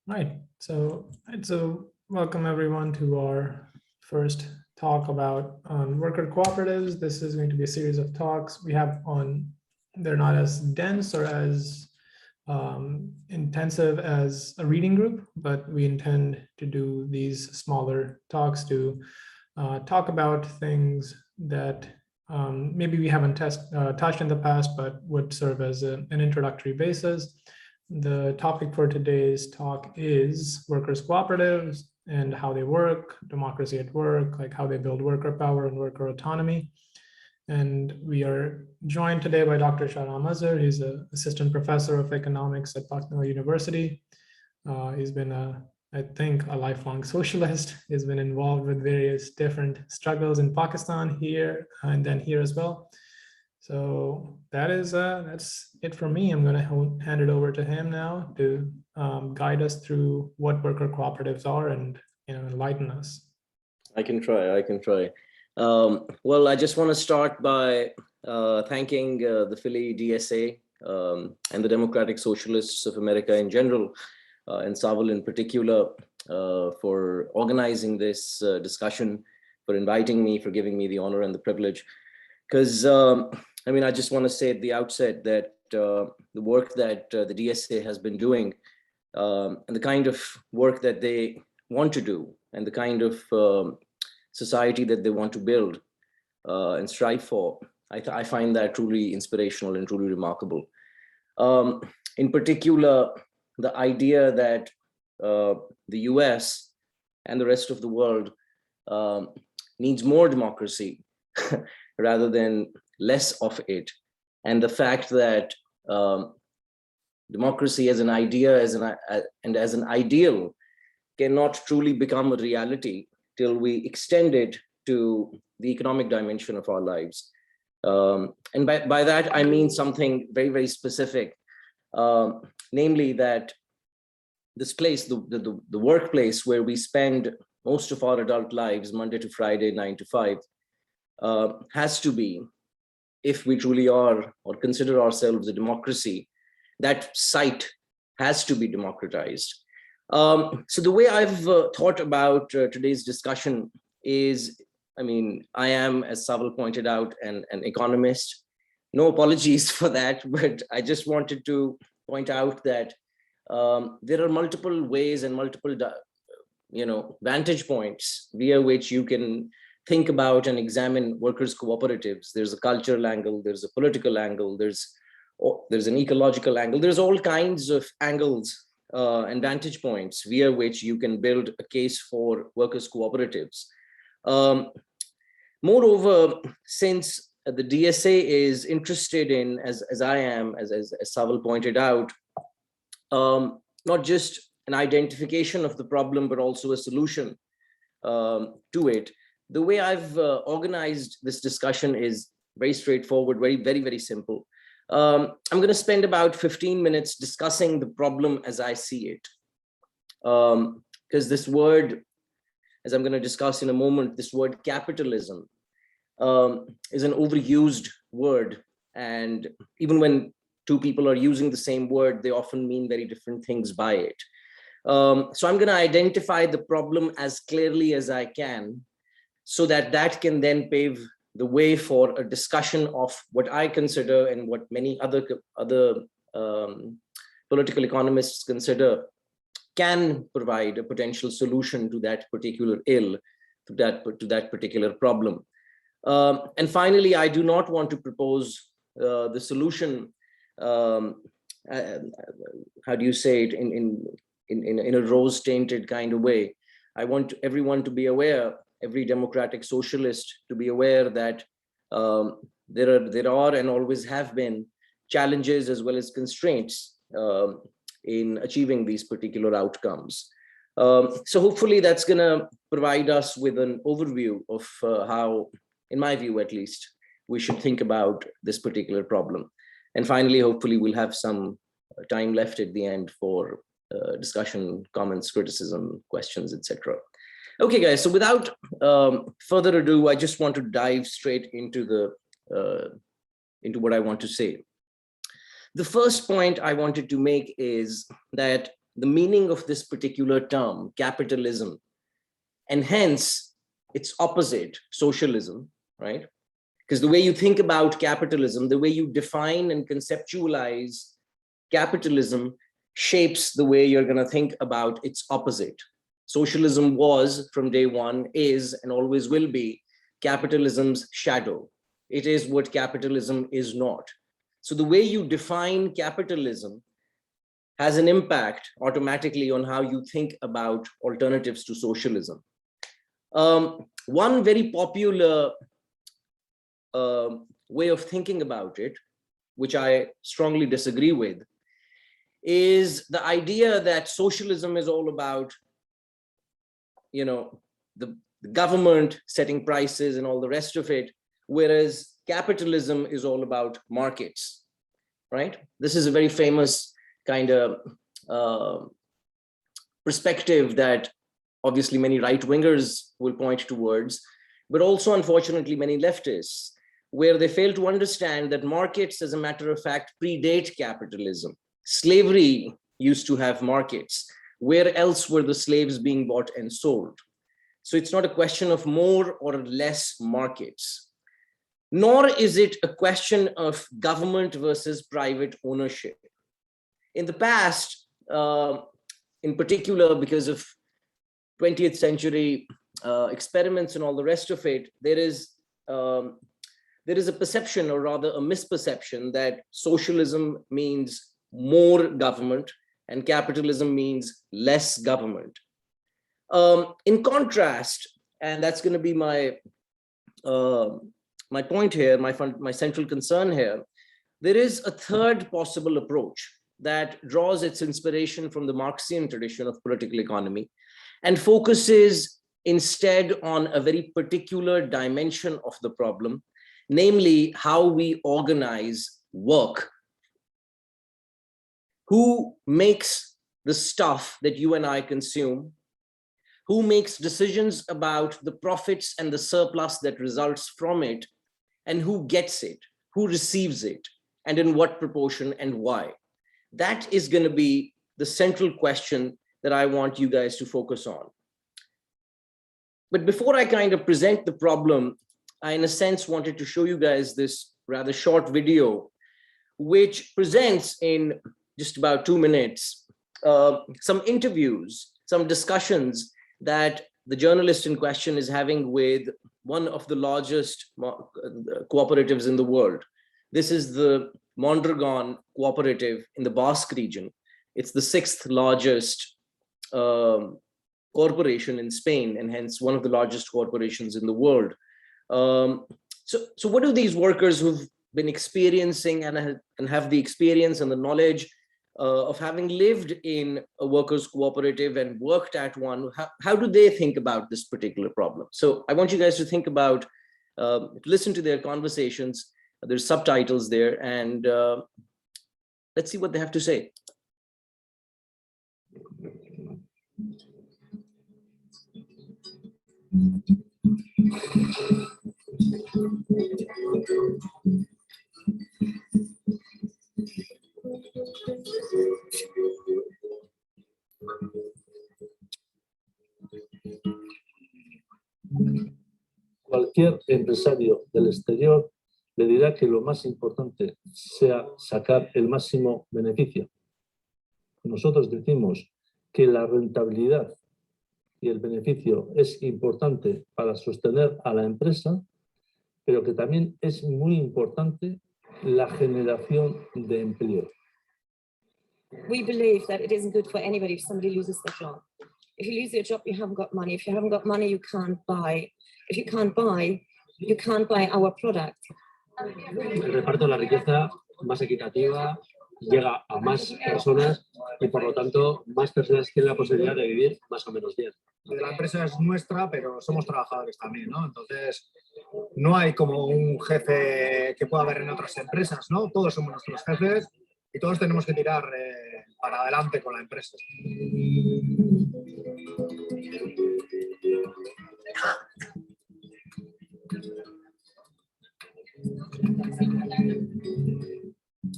Right. So welcome everyone to our first talk about worker cooperatives. This is going to be a series of talks we have on. They're not as dense or as intensive as a reading group, but we intend to do these smaller talks to talk about things that maybe we haven't touched in the past, but would serve as an introductory basis. The topic for today's talk is workers' cooperatives and how they work, democracy at work, like how they build worker power and worker autonomy. And we are joined today by Dr. Shahram Azhar. He's an assistant professor of economics at Bucknell University. He's been, I think, a lifelong socialist. He's been involved with various different struggles in Pakistan here and then here as well. So that's it for me. I'm going to hand it over to him now to guide us through what worker cooperatives are and enlighten us. I can try. Well, I just want to start by thanking the PhillyDSA and the Democratic Socialists of America in general, and Savil in particular, for organizing this discussion, for inviting me, for giving me the honor and the privilege. Because, I just want to say at the outset that the work that the DSA has been doing and the kind of work that they want to do and the kind of society that they want to build and strive for, I find that truly inspirational and truly remarkable. In particular, the idea that the US and the rest of the world needs more democracy rather than less of it, and the fact that democracy as an idea and as an ideal cannot truly become a reality till we extend it to the economic dimension of our lives. And by that, I mean something very, very specific, namely that this place, the workplace where we spend most of our adult lives, Monday to Friday, 9 to 5, has to be, if we truly are or consider ourselves a democracy, that site has to be democratized. So the way I've thought about today's discussion is, I am, as Savil pointed out, an economist. No apologies for that, but I just wanted to point out that there are multiple ways and multiple vantage points via which you can think about and examine workers' cooperatives. There's a cultural angle, there's a political angle, there's an ecological angle. There's all kinds of angles and vantage points via which you can build a case for workers' cooperatives. Moreover, since the DSA is interested in, as I am, as Savil pointed out, not just an identification of the problem, but also a solution to it. The way I've organized this discussion is very straightforward, very, very simple. I'm going to spend about 15 minutes discussing the problem as I see it. Because this word, as I'm going to discuss in a moment, this word capitalism is an overused word. And even when two people are using the same word, they often mean very different things by it. So I'm going to identify the problem as clearly as I can, so that can then pave the way for a discussion of what I consider and what many other political economists consider can provide a potential solution to that particular ill, to that particular problem. And finally, I do not want to propose the solution, how do you say it, in a rose-tainted kind of way. I want everyone to be aware, every democratic socialist to be aware that there are and always have been challenges as well as constraints in achieving these particular outcomes. So hopefully that's going to provide us with an overview of how, in my view at least, we should think about this particular problem. And finally, hopefully we'll have some time left at the end for discussion, comments, criticism, questions, etc. Okay, guys, so without further ado, I just want to dive straight into into what I want to say. The first point I wanted to make is that the meaning of this particular term, capitalism, and hence its opposite, socialism, right? Because the way you think about capitalism, the way you define and conceptualize capitalism shapes the way you're going to think about its opposite. Socialism was, from day one, is, and always will be, capitalism's shadow. It is what capitalism is not. So the way you define capitalism has an impact automatically on how you think about alternatives to socialism. One very popular way of thinking about it, which I strongly disagree with, is the idea that socialism is all about, the government setting prices and all the rest of it, whereas capitalism is all about markets, right? This is a very famous kind of perspective that obviously many right-wingers will point towards, but also unfortunately many leftists, where they fail to understand that markets, as a matter of fact, predate capitalism. Slavery used to have markets. Where else were the slaves being bought and sold? So it's not a question of more or less markets, nor is it a question of government versus private ownership. In the past, in particular, because of 20th century experiments and all the rest of it, there is a perception, or rather a misperception, that socialism means more government and capitalism means less government. In contrast, and that's going to be my point here, my central concern here, there is a third possible approach that draws its inspiration from the Marxian tradition of political economy and focuses instead on a very particular dimension of the problem, namely how we organize work. Who makes the stuff that you and I consume? Who makes decisions about the profits and the surplus that results from it? And who gets it? Who receives it? And in what proportion and why? That is going to be the central question that I want you guys to focus on. But before I kind of present the problem, I, in a sense, wanted to show you guys this rather short video, which presents in just about 2 minutes, some interviews, some discussions that the journalist in question is having with one of the largest cooperatives in the world. This is the Mondragon Cooperative in the Basque region. It's the 6th largest corporation in Spain, and hence one of the largest corporations in the world. So what do these workers who've been experiencing and have the experience and the knowledge of having lived in a workers' cooperative and worked at one, how do they think about this particular problem? So I want you guys to think about, listen to their conversations. There's subtitles there, and let's see what they have to say. Cualquier empresario del exterior le dirá que lo más importante sea sacar el máximo beneficio. Nosotros decimos que la rentabilidad y el beneficio es importante para sostener a la empresa, pero que también es muy importante la generación de empleo. We believe that it isn't good for anybody if somebody loses their job. If you lose your job, you haven't got money. If you haven't got money, you can't buy. If you can't buy, you can't buy our product. El reparto de la riqueza más equitativa llega a más personas y por lo tanto más personas tienen la posibilidad de vivir más o menos bien. La empresa es nuestra, pero somos trabajadores también, ¿no? Entonces, no hay como un jefe que pueda haber en otras empresas, ¿no? Todos somos nuestros jefes y todos tenemos que tirar para adelante con la empresa.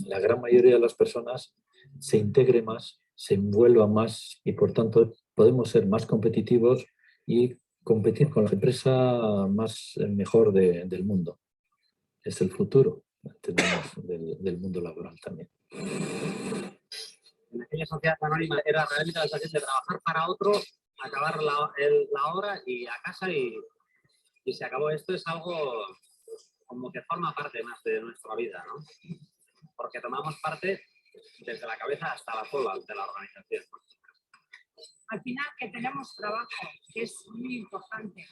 la gran mayoría de las personas se integre más, se envuelva más y por tanto podemos ser más competitivos y competir con la empresa más mejor del mundo. Es el futuro, entendemos, del mundo laboral también. En aquella sociedad anónima era realmente la sensación de trabajar para otro, acabar la hora y a casa y se acabó. Esto es algo como que forma parte más de nuestra vida, ¿no? Porque tomamos parte desde la cabeza hasta la cola de la organización, ¿no? Al final que tenemos trabajo, que es muy importante.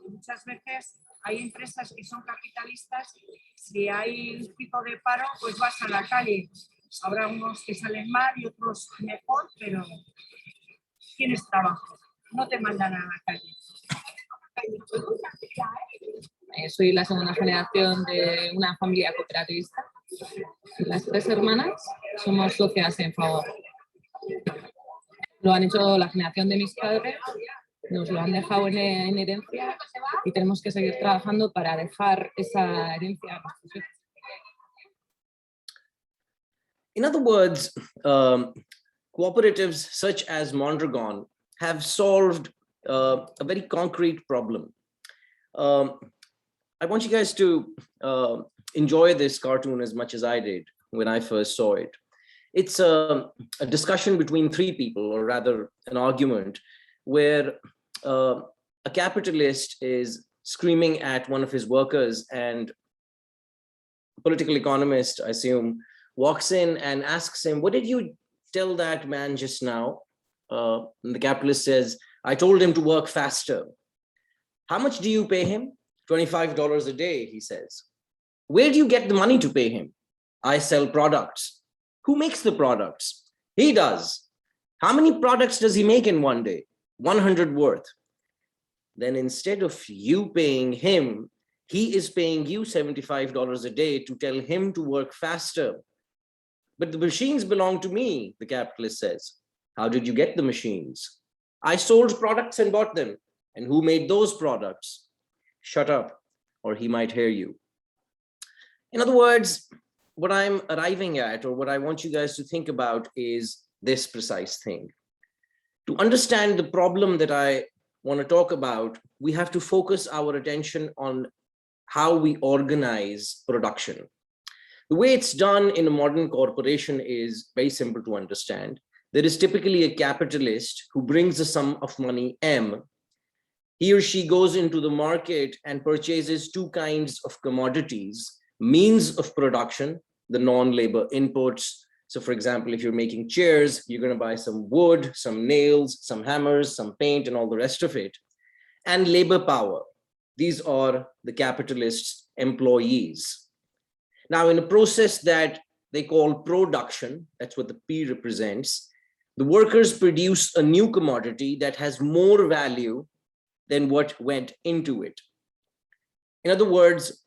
Muchas veces hay empresas que son capitalistas, si hay un tipo de paro, pues vas a la calle. Habrá unos que salen mal y otros mejor, pero tienes trabajo, no te mandan a la calle. Soy la segunda generación de una familia cooperativista. Las 3 hermanas somos socias en favor. Lo han hecho la generación de mis padres, nos lo han dejado en herencia y tenemos que seguir trabajando para dejar esa herencia a nuestros hijos. In other words, cooperatives such as Mondragon have solved a very concrete problem. I want you guys to enjoy this cartoon as much as I did when I first saw it. It's a discussion between 3 people, or rather an argument, where a capitalist is screaming at one of his workers, and a political economist, I assume, walks in and asks him, "What did you tell that man just now?" And the capitalist says, "I told him to work faster." "How much do you pay him?" $25 a day, he says. "Where do you get the money to pay him?" "I sell products." "Who makes the products?" "He does." "How many products does he make in one day?" 100 worth. Then instead of you paying him, he is paying you $75 a day to tell him to work faster. "But the machines belong to me," the capitalist says. "How did you get the machines?" "I sold products and bought them." "And who made those products?" "Shut up, or he might hear you." In other words, what I'm arriving at, or what I want you guys to think about, is this precise thing. To understand the problem that I want to talk about, we have to focus our attention on how we organize production. The way it's done in a modern corporation is very simple to understand. There is typically a capitalist who brings a sum of money, M. He or she goes into the market and purchases 2 kinds of commodities: means of production, the non-labor inputs. So for example, if you're making chairs, you're going to buy some wood, some nails, some hammers, some paint, and all the rest of it. And labor power. These are the capitalist's employees. Now, in a process that they call production, that's what the P represents, the workers produce a new commodity that has more value than what went into it. In other words,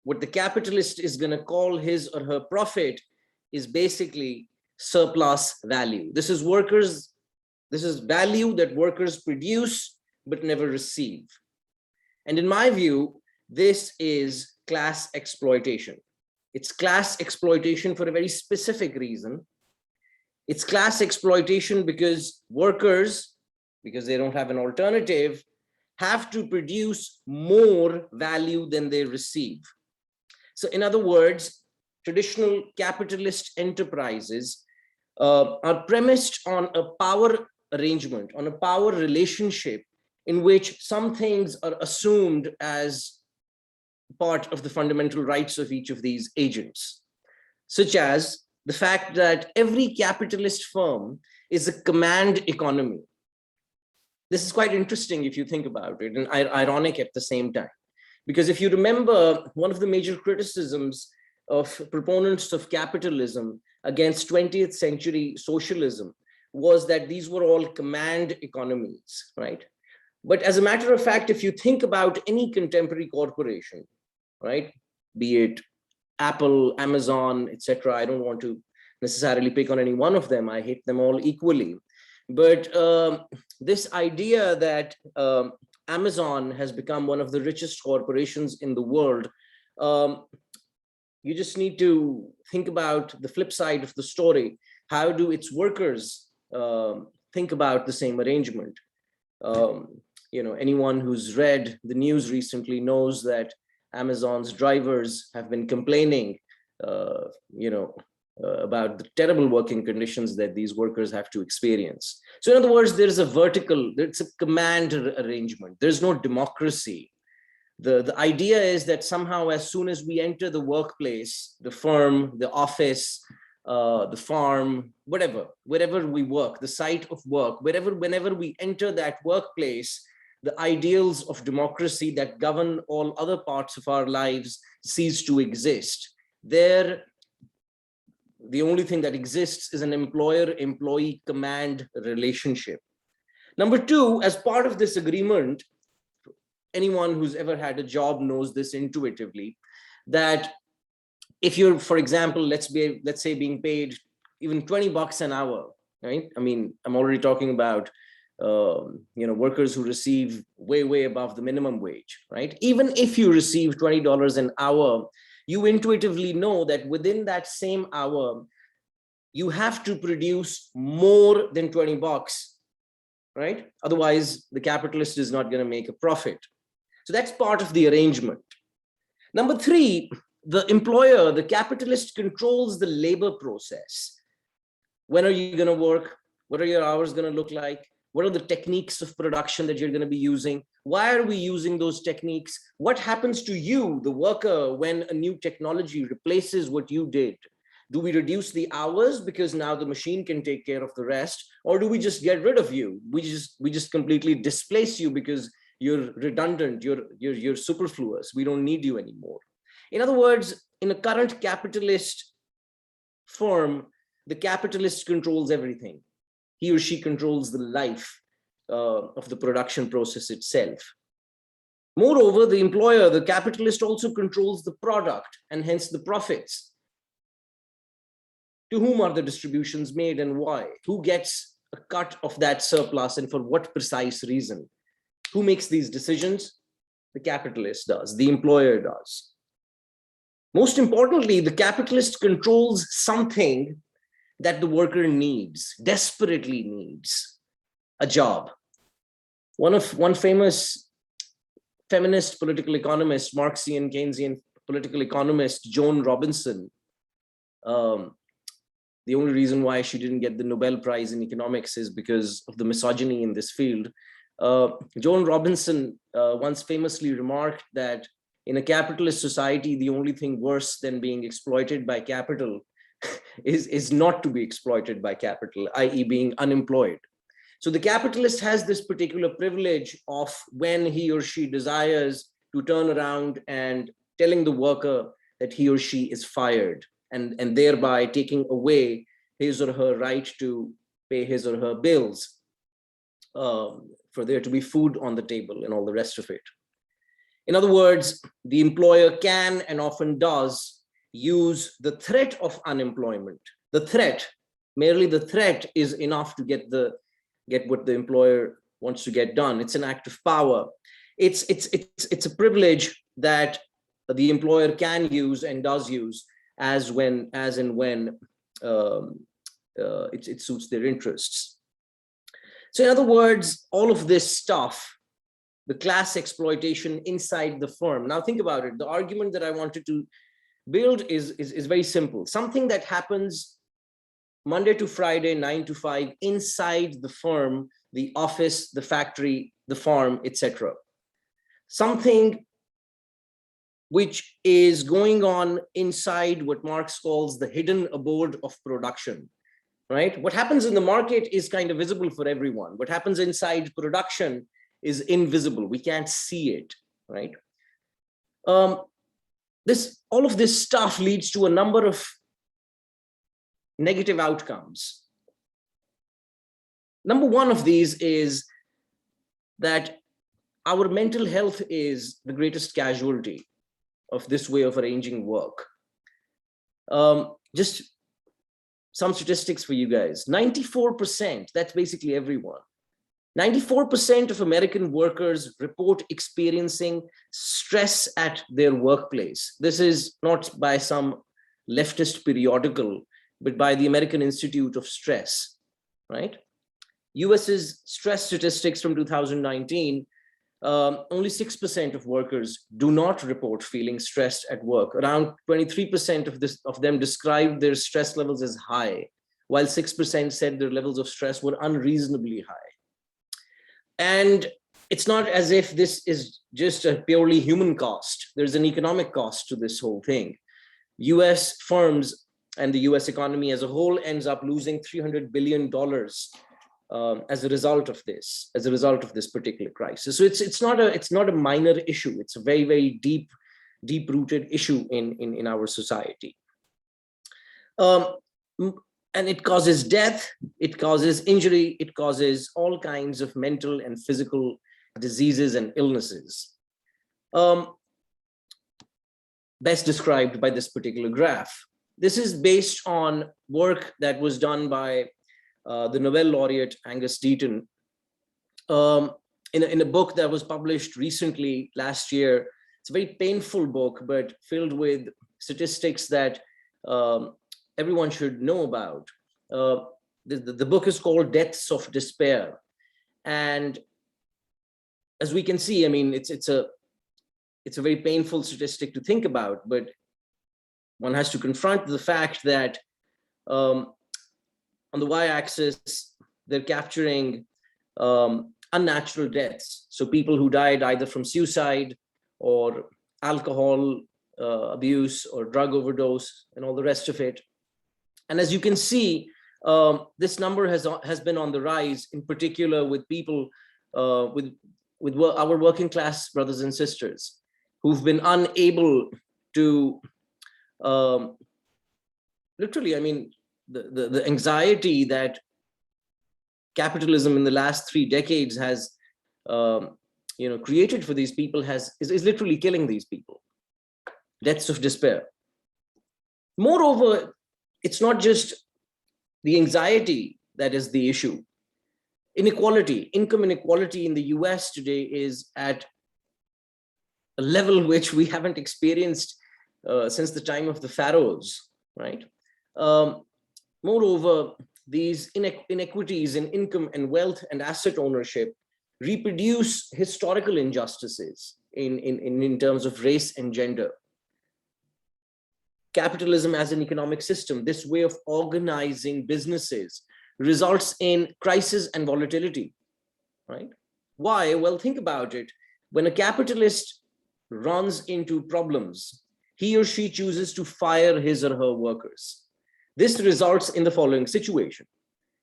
what the capitalist is going to call his or her profit is basically surplus value. This is value that workers produce but never receive. And in my view, this is class exploitation. It's class exploitation for a very specific reason. It's class exploitation because workers, because they don't have an alternative, have to produce more value than they receive. So in other words, traditional capitalist enterprises are premised on a power arrangement, on a power relationship in which some things are assumed as part of the fundamental rights of each of these agents, such as the fact that every capitalist firm is a command economy. This is quite interesting if you think about it, and ironic at the same time. Because if you remember, one of the major criticisms of proponents of capitalism against 20th century socialism was that these were all command economies, right? But as a matter of fact, if you think about any contemporary corporation, right, be it Apple, Amazon, etc., I don't want to necessarily pick on any one of them. I hate them all equally. But this idea that Amazon has become one of the richest corporations in the world You just need to think about the flip side of the story. How do its workers think about the same arrangement? Anyone who's read the news recently knows that Amazon's drivers have been complaining, about the terrible working conditions that these workers have to experience. So in other words, there's a command arrangement. There's no democracy. The idea is that somehow as soon as we enter the workplace, the firm, the office, the farm, wherever we work, the site of work, whenever we enter that workplace, the ideals of democracy that govern all other parts of our lives cease to exist. The only thing that exists is an employer-employee command relationship. Number two, as part of this agreement, anyone who's ever had a job knows this intuitively, that if you're, for example, let's say being paid even $20 an hour, right? I mean, I'm already talking about workers who receive way above the minimum wage, right? Even if you receive $20 an hour, you intuitively know that within that same hour, you have to produce more than $20, right? Otherwise, the capitalist is not going to make a profit. So that's part of the arrangement. Number three, the employer, the capitalist, controls the labor process. When are you going to work? What are your hours going to look like? What are the techniques of production that you're going to be using? Why are we using those techniques? What happens to you, the worker, when a new technology replaces what you did? Do we reduce the hours because now the machine can take care of the rest? Or do we just get rid of you? We just completely displace you because you're redundant, you're superfluous. We don't need you anymore. In other words, in a current capitalist firm, the capitalist controls everything. He or she controls the life of the production process itself. Moreover, the employer, the capitalist, also controls the product and hence the profits. To whom are the distributions made and why? Who gets a cut of that surplus and for what precise reason? Who makes these decisions? The capitalist does, the employer does. Most importantly, the capitalist controls something that the worker needs, desperately needs: a job. One famous feminist political economist, Marxian Keynesian political economist, Joan Robinson, the only reason why she didn't get the Nobel Prize in economics is because of the misogyny in this field. Joan Robinson once famously remarked that in a capitalist society, the only thing worse than being exploited by capital is not to be exploited by capital, i.e. being unemployed. So the capitalist has this particular privilege of when he or she desires to turn around and telling the worker that he or she is fired, and thereby taking away his or her right to pay his or her bills, for there to be food on the table and all the rest of it. In other words, the employer can and often does use the threat of unemployment. The threat, merely the threat, is enough to get what the employer wants to get done. It's an act of power. It's a privilege that the employer can use and does use as and when it suits their interests. So in other words, all of this stuff, the class exploitation inside the firm. Now think about it. The argument that I wanted to build is very simple. Something that happens Monday to Friday, 9 to 5, inside the firm, the office, the factory, the farm, etc. Something which is going on inside what Marx calls the hidden abode of production, right? What happens in the market is kind of visible for everyone. What happens inside production is invisible. We can't see it, right? All of this stuff leads to a number of negative outcomes. Number one of these is that our mental health is the greatest casualty of this way of arranging work. Just some statistics for you guys. 94%, that's basically everyone, 94% of American workers report experiencing stress at their workplace. This is not by some leftist periodical, but by the American Institute of Stress, right? US's stress statistics from 2019, only 6% of workers do not report feeling stressed at work. Around 23% of them described their stress levels as high, while 6% said their levels of stress were unreasonably high. And it's not as if this is just a purely human cost. There's an economic cost to this whole thing. US firms and the US economy as a whole ends up losing $300 billion as a result of this particular crisis. So it's not a minor issue. It's a very, very deep-rooted issue in our society. And it causes death, it causes injury, it causes all kinds of mental and physical diseases and illnesses. Best described by this particular graph. This is based on work that was done by the Nobel laureate Angus Deaton in a book that was published recently last year. It's a very painful book, but filled with statistics that everyone should know about. The book is called Deaths of Despair. And as we can see, I mean, it's a very painful statistic to think about, but one has to confront the fact that on the y-axis, they're capturing unnatural deaths. So people who died either from suicide or alcohol abuse or drug overdose and all the rest of it. And as you can see, this number has been on the rise, in particular with people, with our working class brothers and sisters who've been unable to, literally, I mean, the anxiety that capitalism in the last 3 decades has created for these people is literally killing these people. Deaths of despair. Moreover, it's not just the anxiety that is the issue. Inequality, income inequality in the US today is at a level which we haven't experienced since the time of the pharaohs, right? Moreover, these inequities in income and wealth and asset ownership reproduce historical injustices in terms of race and gender. Capitalism as an economic system, this way of organizing businesses, results in crisis and volatility, right? Why? Well, think about it. When a capitalist runs into problems, he or she chooses to fire his or her workers. This results in the following situation.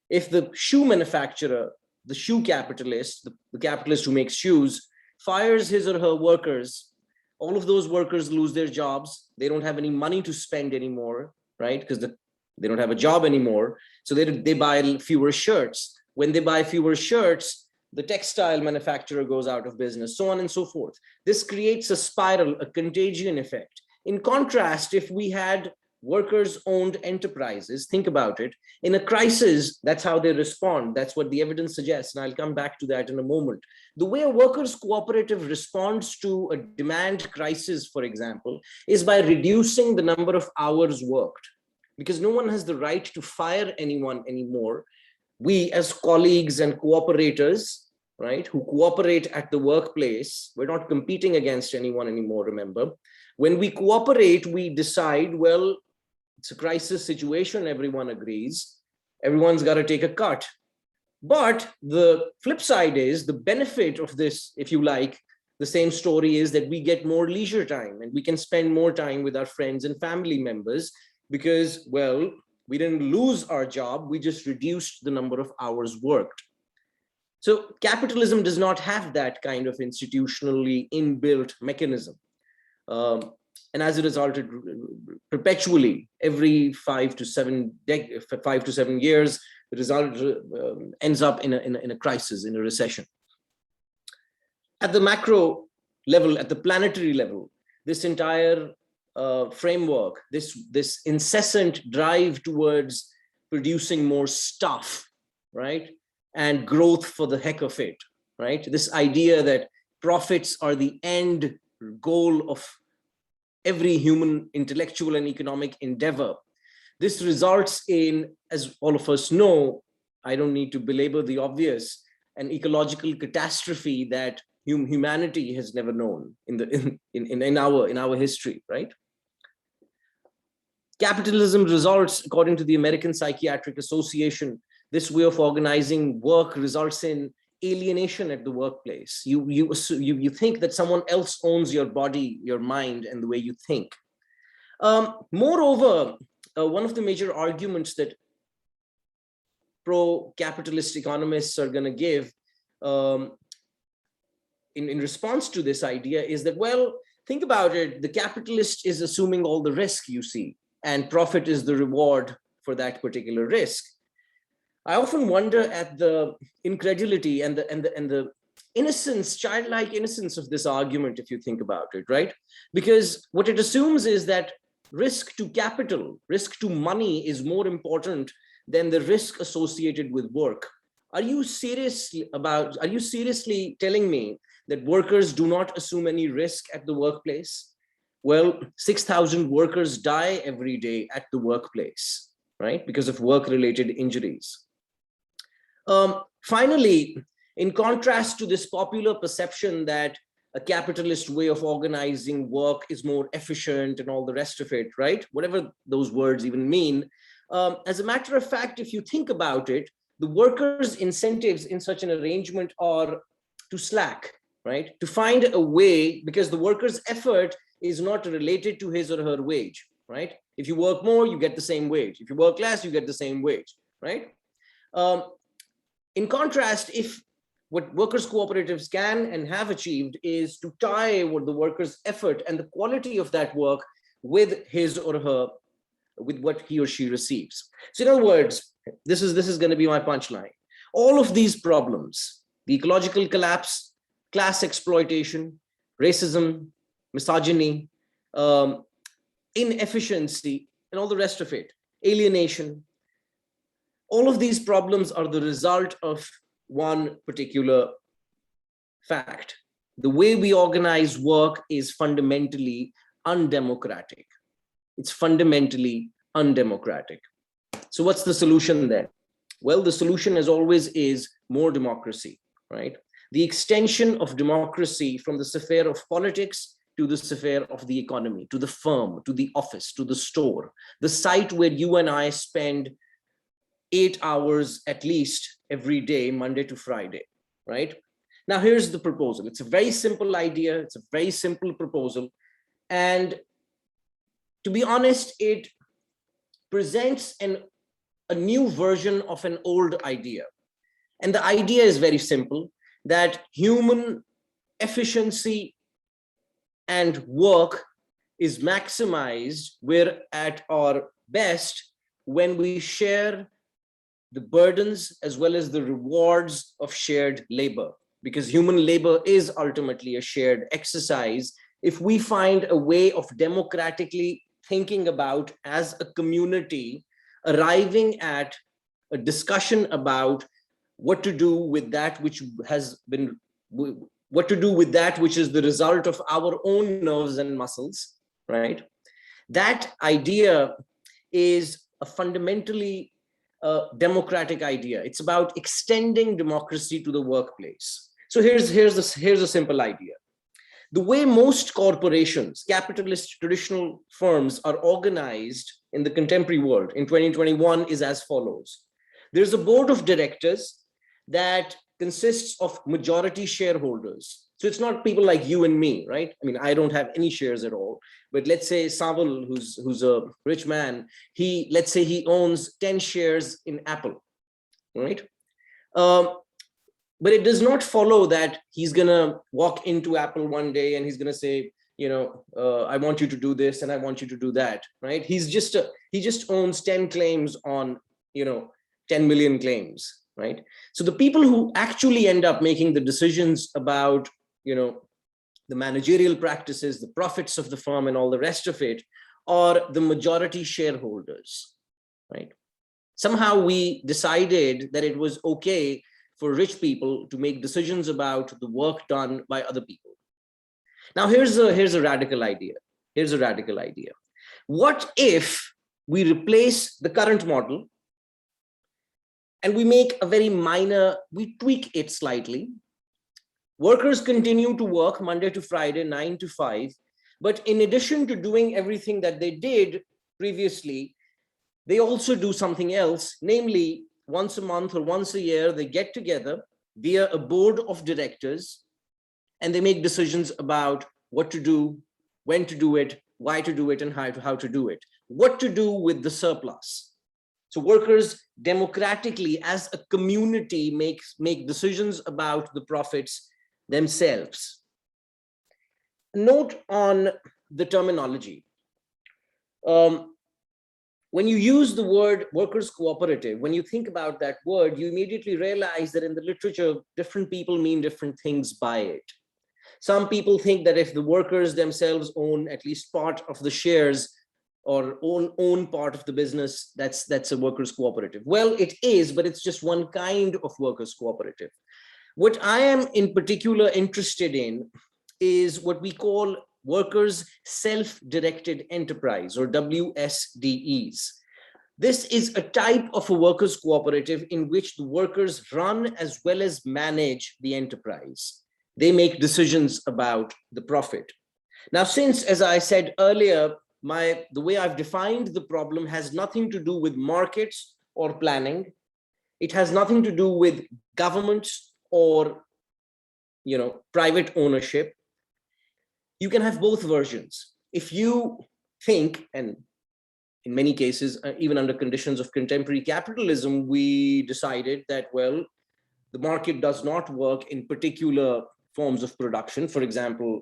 If the shoe manufacturer, the shoe capitalist, the capitalist who makes shoes, fires his or her workers, all of those workers lose their jobs. They don't have any money to spend anymore, right? Because they don't have a job anymore. So they buy fewer shirts. When they buy fewer shirts, the textile manufacturer goes out of business, so on and so forth. This creates a spiral, a contagion effect. In contrast, if we had workers-owned enterprises, think about it, in a crisis, that's how they respond. That's what the evidence suggests, and I'll come back to that in a moment. The way a workers' cooperative responds to a demand crisis, for example, is by reducing the number of hours worked, because no one has the right to fire anyone anymore. We as colleagues and cooperators, right, who cooperate at the workplace, we're not competing against anyone anymore, remember. When we cooperate, we decide, well, it's a crisis situation, everyone agrees. Everyone's got to take a cut. But the flip side is the benefit of this, if you like, the same story is that we get more leisure time and we can spend more time with our friends and family members because, well, we didn't lose our job, we just reduced the number of hours worked. So capitalism does not have that kind of institutionally inbuilt mechanism. And as a result, it perpetually, every 5 to 7 years, the result ends up in a crisis, in a recession. At the macro level, at the planetary level, this entire framework, this incessant drive towards producing more stuff, right? and growth for the heck of it, right? This idea that profits are the end goal of every human intellectual and economic endeavor. This results in, as all of us know, I don't need to belabor the obvious, an ecological catastrophe that humanity has never known in our history, right? Capitalism results, according to the American Psychiatric Association, this way of organizing work results in alienation at the workplace. You think that someone else owns your body, your mind, and the way you think. Moreover, one of the major arguments that pro-capitalist economists are going to give in response to this idea is that, well, think about it, the capitalist is assuming all the risk, you see, and profit is the reward for that particular risk. I often wonder at the incredulity and the innocence, childlike innocence of this argument, if you think about it, right? Because what it assumes is that risk to capital, risk to money is more important than the risk associated with work. Are you seriously telling me that workers do not assume any risk at the workplace? Well, 6,000 workers die every day at the workplace, right? Because of work-related injuries. Finally, in contrast to this popular perception that a capitalist way of organizing work is more efficient and all the rest of it, right? Whatever those words even mean. As a matter of fact, if you think about it, the workers' incentives in such an arrangement are to slack, right? To find a way, because the worker's effort is not related to his or her wage, right? If you work more, you get the same wage. If you work less, you get the same wage, right? In contrast, if what workers' cooperatives can and have achieved is to tie what the worker's effort and the quality of that work with his or her, with what he or she receives. So in other words, this is going to be my punchline. All of these problems, the ecological collapse, class exploitation, racism, misogyny, inefficiency, and all the rest of it, alienation, all of these problems are the result of one particular fact. The way we organize work is fundamentally undemocratic. It's fundamentally undemocratic. So what's the solution then? Well, the solution as always is more democracy, right? The extension of democracy from the sphere of politics to the sphere of the economy, to the firm, to the office, to the store, the site where you and I spend 8 hours at least every day, Monday to Friday, right? Now, here's the proposal. It's a very simple idea. It's a very simple proposal. And to be honest, it presents a new version of an old idea. And the idea is very simple, that human efficiency and work is maximized, we're at our best when we share the burdens as well as the rewards of shared labor, because human labor is ultimately a shared exercise. If we find a way of democratically thinking about, as a community, arriving at a discussion about what to do with that which has been, what to do with that which is the result of our own nerves and muscles, right? That idea is a fundamentally democratic idea. It's about extending democracy to the workplace. So here's a simple idea. The way most corporations, capitalist traditional firms, are organized in the contemporary world in 2021 is as follows. There's a board of directors that consists of majority shareholders. So it's not people like you and me, right? I mean, I don't have any shares at all, but let's say Saval, who's a rich man, let's say he owns 10 shares in Apple, right? But it does not follow that he's gonna walk into Apple one day and he's gonna say, you know, I want you to do this and I want you to do that, right? He just owns 10 claims on, 10 million claims, right? So the people who actually end up making the decisions about, the managerial practices, the profits of the firm and all the rest of it are the majority shareholders, right? Somehow we decided that it was okay for rich people to make decisions about the work done by other people. Now, here's a radical idea. Here's a radical idea. What if we replace the current model and we make a very minor, we tweak it slightly. Workers continue to work Monday to Friday, 9 to 5, but in addition to doing everything that they did previously, they also do something else, namely once a month or once a year, they get together via a board of directors and they make decisions about what to do, when to do it, why to do it, and how to do it, what to do with the surplus. So workers democratically as a community make decisions about the profits themselves. Note on the terminology. When you use the word workers' cooperative, when you think about that word, you immediately realize that in the literature, different people mean different things by it. Some people think that if the workers themselves own at least part of the shares or own part of the business, that's a workers' cooperative. Well, it is, but it's just one kind of workers' cooperative. What I am in particular interested in is what we call workers' self-directed enterprise, or WSDEs. This is a type of a workers' cooperative in which the workers run as well as manage the enterprise. They make decisions about the profit. Now, since, as I said earlier, the way I've defined the problem has nothing to do with markets or planning. It has nothing to do with governments or, private ownership. You can have both versions. If you think, and in many cases, even under conditions of contemporary capitalism, we decided that, well, the market does not work in particular forms of production. For example,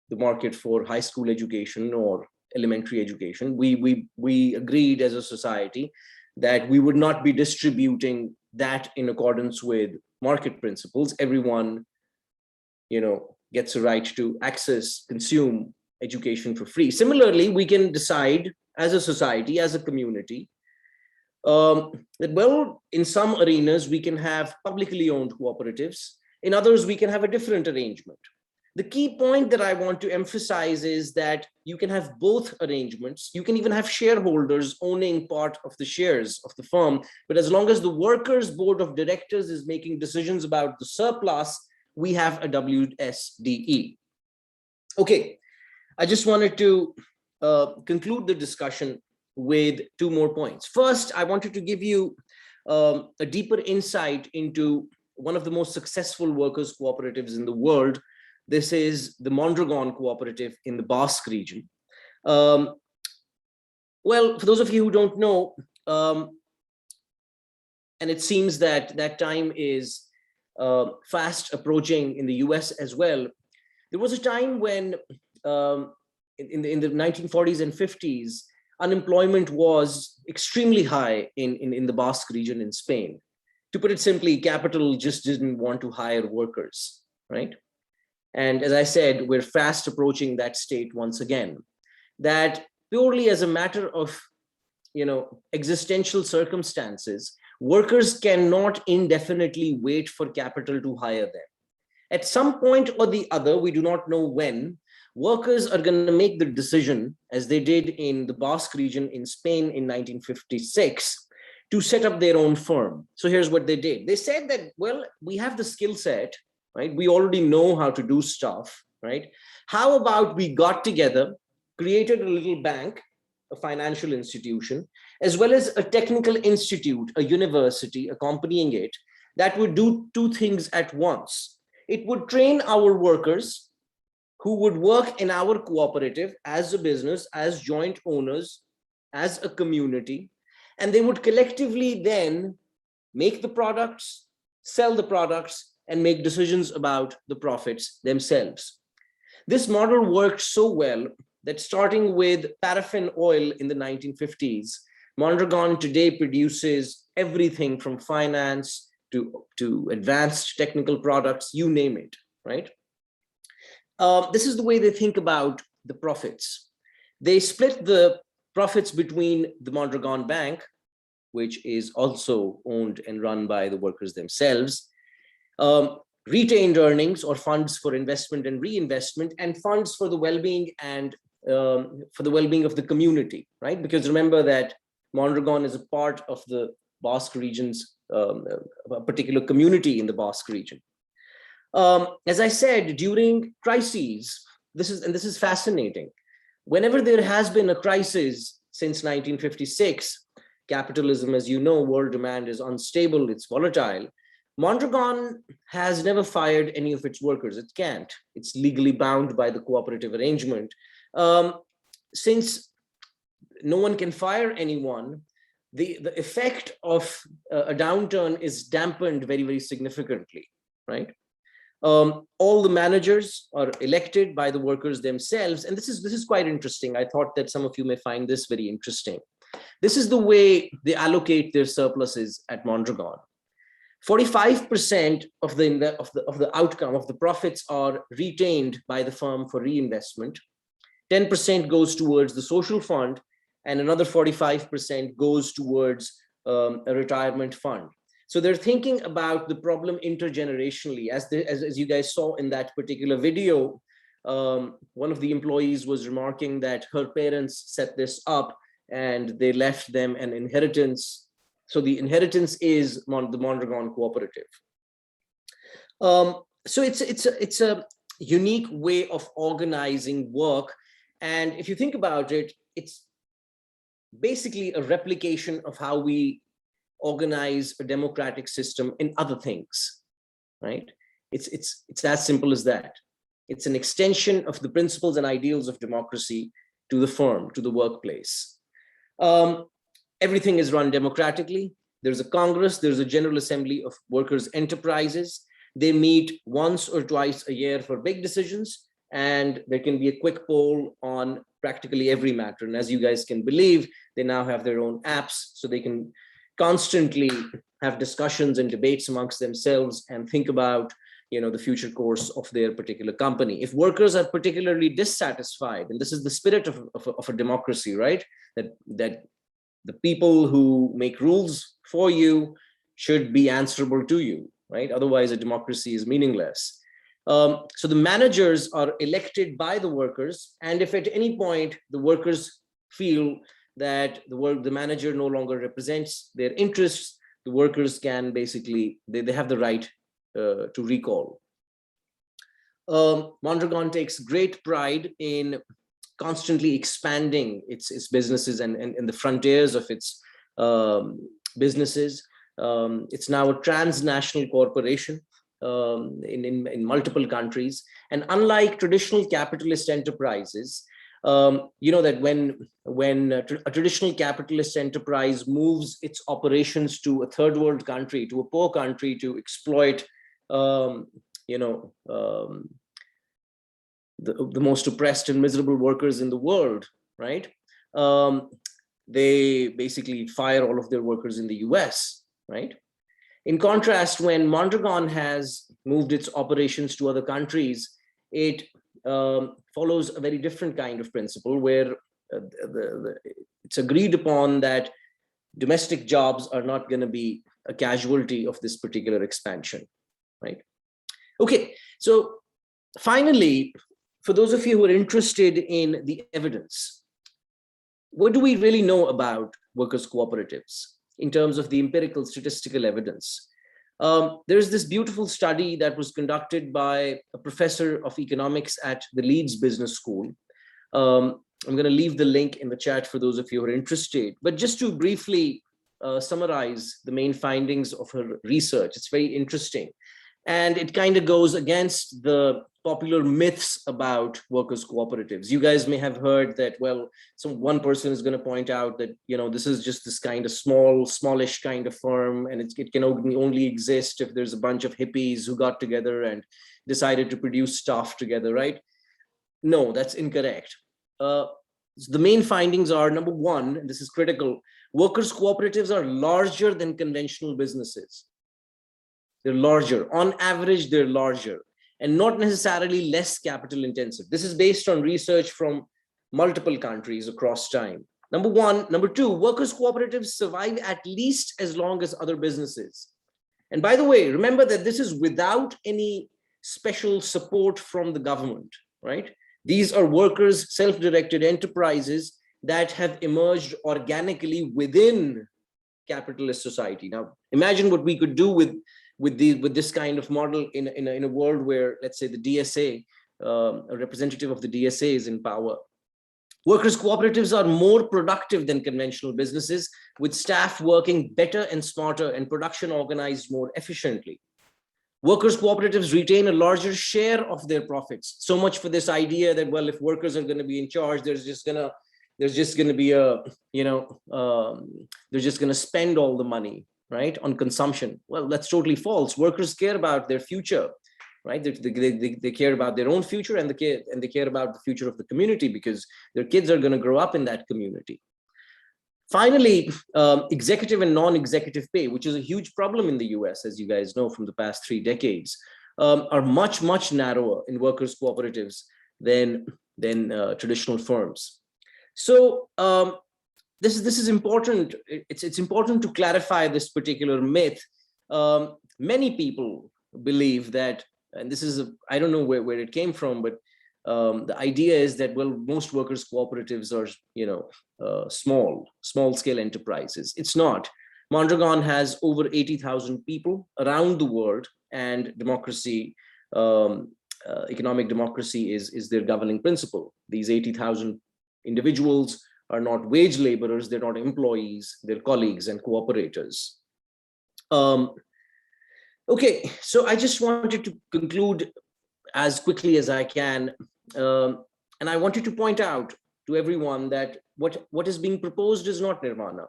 the market for high school education or elementary education. We agreed as a society that we would not be distributing that in accordance with market principles. Everyone, gets a right to access, consume education for free. Similarly, we can decide as a society, as a community, that, well, in some arenas, we can have publicly owned cooperatives. In others, we can have a different arrangement. The key point that I want to emphasize is that you can have both arrangements. You can even have shareholders owning part of the shares of the firm, but as long as the workers' board of directors is making decisions about the surplus, we have a WSDE. Okay, I just wanted to conclude the discussion with two more points. First, I wanted to give you a deeper insight into one of the most successful workers' cooperatives in the world. This is the Mondragon Cooperative in the Basque region. Well, for those of you who don't know, and it seems that that time is fast approaching in the US as well, there was a time when in the 1940s and 50s, unemployment was extremely high in the Basque region in Spain. To put it simply, capital just didn't want to hire workers, right? And as I said, we're fast approaching that state once again, that purely as a matter of, existential circumstances, workers cannot indefinitely wait for capital to hire them. At some point or the other, we do not know when, workers are going to make the decision, as they did in the Basque region in Spain in 1956, to set up their own firm. So here's what they did. They said that, well, we have the skill set, right? We already know how to do stuff, right? How about we got together, created a little bank, a financial institution, as well as a technical institute, a university accompanying it, that would do two things at once. It would train our workers who would work in our cooperative as a business, as joint owners, as a community, and they would collectively then make the products, sell the products, and make decisions about the profits themselves. This model worked so well that starting with paraffin oil in the 1950s, Mondragon today produces everything from finance to advanced technical products, you name it, right? This is the way they think about the profits. They split the profits between the Mondragon Bank, which is also owned and run by the workers themselves, retained earnings or funds for investment and reinvestment, and funds for the well-being and for the well-being of the community, right? Because remember that Mondragon is a part of the Basque region's, a particular community in the Basque region. As I said, during crises, this is fascinating. Whenever there has been a crisis since 1956, capitalism, as you know, world demand is unstable, it's volatile. Mondragon has never fired any of its workers. It can't. It's legally bound by the cooperative arrangement. Since no one can fire anyone, the effect of a downturn is dampened very, very significantly, right? All the managers are elected by the workers themselves. And this is quite interesting. I thought that some of you may find this very interesting. This is the way they allocate their surpluses at Mondragon. 45% of the outcome of the profits are retained by the firm for reinvestment. 10% goes towards the social fund, and another 45% goes towards a retirement fund. So they're thinking about the problem intergenerationally. As you guys saw in that particular video, one of the employees was remarking that her parents set this up and they left them an inheritance. So the inheritance is the Mondragon Cooperative. So it's a unique way of organizing work. And if you think about it, it's basically a replication of how we organize a democratic system in other things, right? It's as simple as that. It's an extension of the principles and ideals of democracy to the firm, to the workplace. Everything is run democratically. There's a Congress, there's a General Assembly of Workers' Enterprises. They meet once or twice a year for big decisions, and there can be a quick poll on practically every matter. And as you guys can believe, they now have their own apps, so they can constantly have discussions and debates amongst themselves and think about, the future course of their particular company. If workers are particularly dissatisfied, and this is the spirit of a democracy, right? That the people who make rules for you should be answerable to you, right? Otherwise, a democracy is meaningless. So the managers are elected by the workers, and if at any point the workers feel that the manager no longer represents their interests, the workers can basically, they have the right to recall. Mondragon takes great pride in constantly expanding its businesses and the frontiers of its businesses. It's now a transnational corporation in multiple countries. And unlike traditional capitalist enterprises, that when a traditional capitalist enterprise moves its operations to a third world country, to a poor country to exploit, the most oppressed and miserable workers in the world, right? They basically fire all of their workers in the US, right? In contrast, when Mondragon has moved its operations to other countries, it follows a very different kind of principle where it's agreed upon that domestic jobs are not going to be a casualty of this particular expansion, right? Okay, so finally, for those of you who are interested in the evidence, what do we really know about workers' cooperatives in terms of the empirical statistical evidence? There's this beautiful study that was conducted by a professor of economics at the Leeds Business School. I'm going to leave the link in the chat for those of you who are interested. But just to briefly summarize the main findings of her research, it's very interesting. And it kind of goes against the popular myths about workers' cooperatives. You guys may have heard that, well, one person is going to point out that, this is just this kind of smallish kind of firm, and it can only exist if there's a bunch of hippies who got together and decided to produce stuff together, right? No, that's incorrect. So the main findings are, number one, and this is critical, workers' cooperatives are larger than conventional businesses. They're larger. On average, they're larger and not necessarily less capital intensive. This is based on research from multiple countries across time. Number one. Number two, workers' cooperatives survive at least as long as other businesses. And by the way, remember that this is without any special support from the government, right? These are workers, self-directed enterprises that have emerged organically within capitalist society. Now, imagine what we could do with this kind of model in a world where, let's say, the DSA, a representative of the DSA is in power. Workers' cooperatives are more productive than conventional businesses, with staff working better and smarter and production organized more efficiently. Workers' cooperatives retain a larger share of their profits. So much for this idea that, well, if workers are going to be in charge, they're just going to be a, they're just going to spend all the money, right, on consumption. Well, that's totally false. Workers care about their future, right? They care about their own future, and they care about the future of the community, because their kids are going to grow up in that community. Finally, executive and non-executive pay, which is a huge problem in the US, as you guys know from the past 3 decades, are much, much narrower in workers' cooperatives than traditional firms. So this is important. It's important to clarify this particular myth. Many people believe that, and this is, I don't know where it came from, but the idea is that, well, most workers' cooperatives are, small scale enterprises. It's not. Mondragon has over 80,000 people around the world, and democracy, economic democracy is their governing principle. These 80,000 individuals are not wage laborers, they're not employees, they're colleagues and cooperators. Okay, so I just wanted to conclude as quickly as I can. And I wanted to point out to everyone that what is being proposed is not nirvana.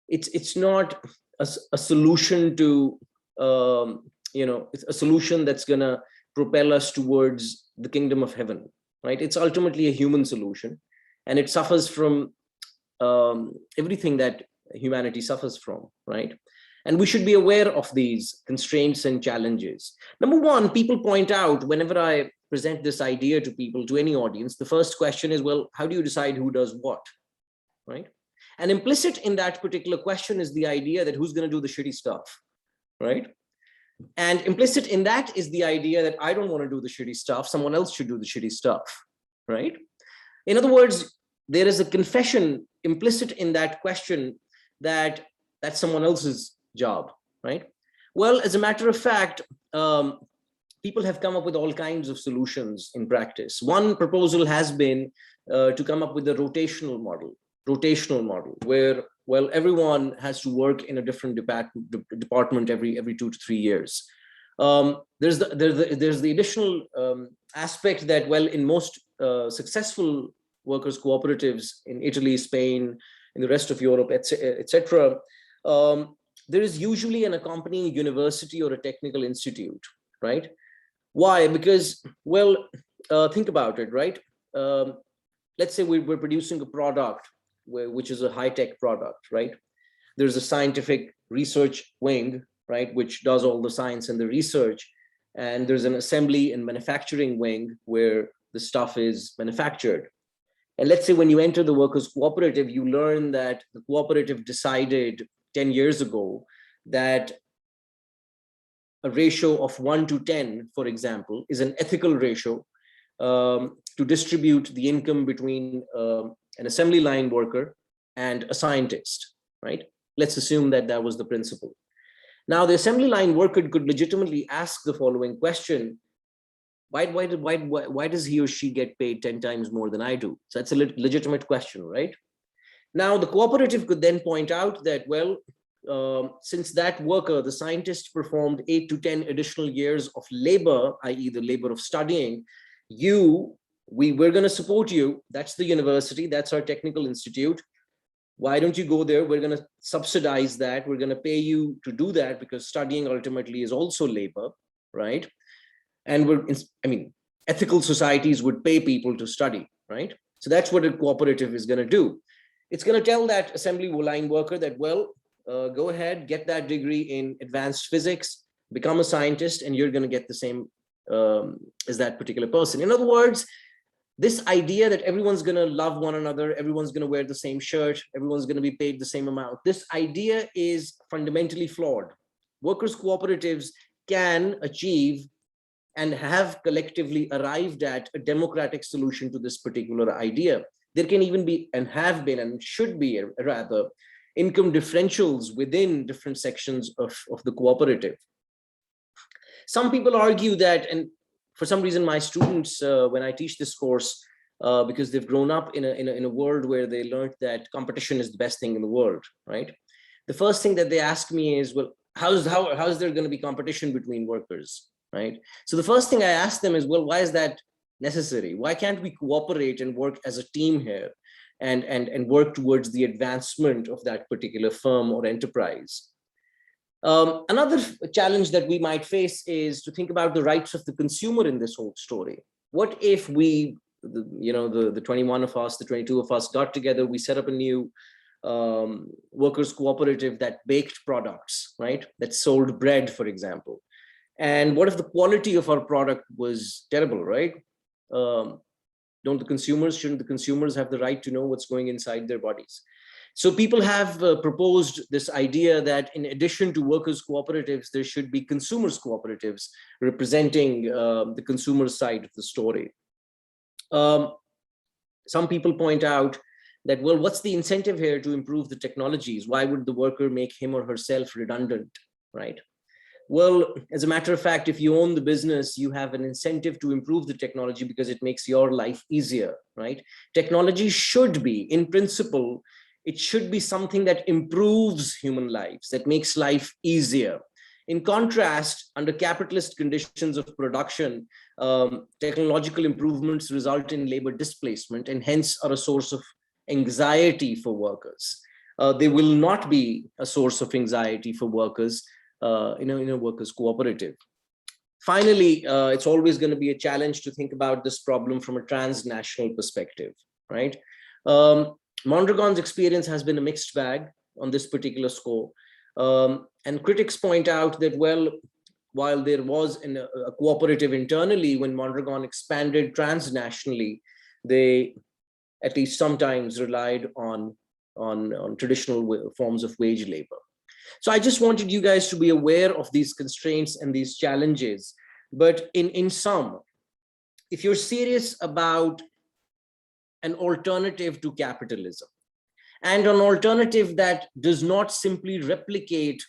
It's not a solution to, it's a solution that's gonna propel us towards the kingdom of heaven, right? It's ultimately a human solution, and it suffers from everything that humanity suffers from, right? And we should be aware of these constraints and challenges. Number one, people point out, whenever I present this idea to people, to any audience, the first question is, well, how do you decide who does what, right? And implicit in that particular question is the idea that who's going to do the shitty stuff, right? And implicit in that is the idea that I don't want to do the shitty stuff, someone else should do the shitty stuff, right? In other words, there is a confession implicit in that question that that's someone else's job, right? Well, as a matter of fact, people have come up with all kinds of solutions in practice. One proposal has been to come up with a rotational model where, well, everyone has to work in a different department every 2 to 3 years. There's the additional aspect that, well, in most successful workers' cooperatives in Italy, Spain, in the rest of Europe, etc., there is usually an accompanying university or a technical institute, right? Why? Because, well, think about it, right? Let's say we're producing a product which is a high-tech product, right? There's a scientific research wing, right, which does all the science and the research. And there's an assembly and manufacturing wing where the stuff is manufactured. And let's say when you enter the workers' cooperative, you learn that the cooperative decided 10 years ago that a ratio of 1 to 10, for example, is an ethical ratio to distribute the income between an assembly line worker and a scientist, right? Let's assume that that was the principle. Now, the assembly line worker could legitimately ask the following question: why does he or she get paid 10 times more than I do? So that's a legitimate question, right? Now, the cooperative could then point out that, well, since that worker, the scientist, performed 8 to 10 additional years of labor, i.e. the labor of studying, we're going to support you. That's the university, that's our technical institute. Why don't you go there? We're going to subsidize that. We're going to pay you to do that, because studying ultimately is also labor, right? And ethical societies would pay people to study, right? So that's what a cooperative is going to do. It's going to tell that assembly line worker that, well, go ahead, get that degree in advanced physics, become a scientist, and you're going to get the same as that particular person. In other words, this idea that everyone's going to love one another, everyone's going to wear the same shirt, everyone's going to be paid the same amount, this idea is fundamentally flawed, workers' cooperatives can achieve and have collectively arrived at a democratic solution to this particular idea. There can even be, and have been, and should be rather, income differentials within different sections of the cooperative. Some people argue that, and for some reason my students, when I teach this course, because they've grown up in a world where they learned that competition is the best thing in the world, right? The first thing that they ask me is, well, how is there going to be competition between workers, right? So the first thing I ask them is, well, why is that necessary? Why can't we cooperate and work as a team here and work towards the advancement of that particular firm or enterprise? Another challenge that we might face is to think about the rights of the consumer in this whole story. What if we, the 21 of us, the 22 of us got together, we set up a new workers cooperative that baked products, right? That sold bread, for example. And what if the quality of our product was terrible, right? Shouldn't the consumers have the right to know what's going inside their bodies? So people have proposed this idea that in addition to workers cooperatives, there should be consumers cooperatives representing the consumer side of the story. Some people point out that, well, what's the incentive here to improve the technologies? Why would the worker make him or herself redundant, right? Well, as a matter of fact, if you own the business, you have an incentive to improve the technology because it makes your life easier, right? Technology should be, in principle, it should be something that improves human lives, that makes life easier. In contrast, under capitalist conditions of production, technological improvements result in labor displacement and hence are a source of anxiety for workers. They will not be a source of anxiety for workers in a workers' cooperative. Finally, it's always going to be a challenge to think about this problem from a transnational perspective, right? Mondragon's experience has been a mixed bag on this particular score. And critics point out that, well, while there was a cooperative internally, when Mondragon expanded transnationally, they at least sometimes relied on traditional forms of wage labor. So I just wanted you guys to be aware of these constraints and these challenges. But in sum, if you're serious about an alternative to capitalism, and an alternative that does not simply replicate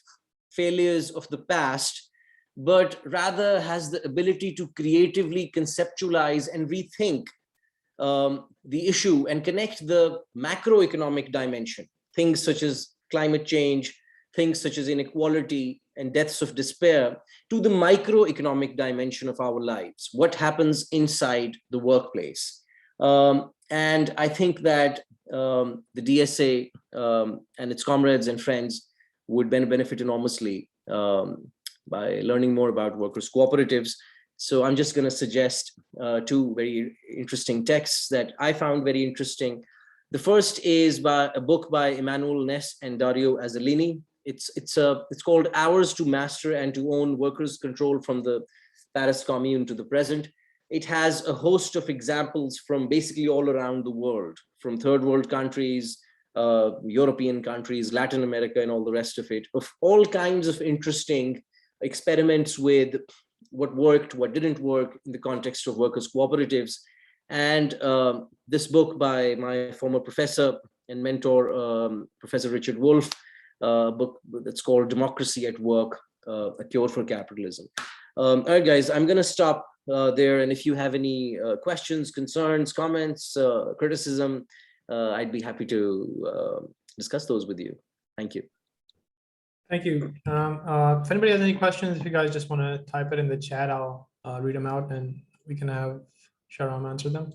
failures of the past, but rather has the ability to creatively conceptualize and rethink the issue and connect the macroeconomic dimension, things such as climate change, things such as inequality and deaths of despair, to the microeconomic dimension of our lives, what happens inside the workplace. And I think that the DSA and its comrades and friends would benefit enormously by learning more about workers' cooperatives. So I'm just going to suggest two very interesting texts that I found very interesting. The first is by a book by Emmanuel Ness and Dario Azzolini. It's called Hours to Master and to Own Workers' Control from the Paris Commune to the Present. It has a host of examples from basically all around the world, from third world countries, European countries, Latin America, and all the rest of it, of all kinds of interesting experiments with what worked, what didn't work in the context of workers' cooperatives. And this book by my former professor and mentor, Professor Richard Wolff, a book that's called Democracy at Work, A Cure for Capitalism. All right, guys, I'm going to stop there. And if you have any questions, concerns, comments, criticism, I'd be happy to discuss those with you. Thank you. Thank you. If anybody has any questions, if you guys just want to type it in the chat, I'll read them out and we can have Shahram answer them.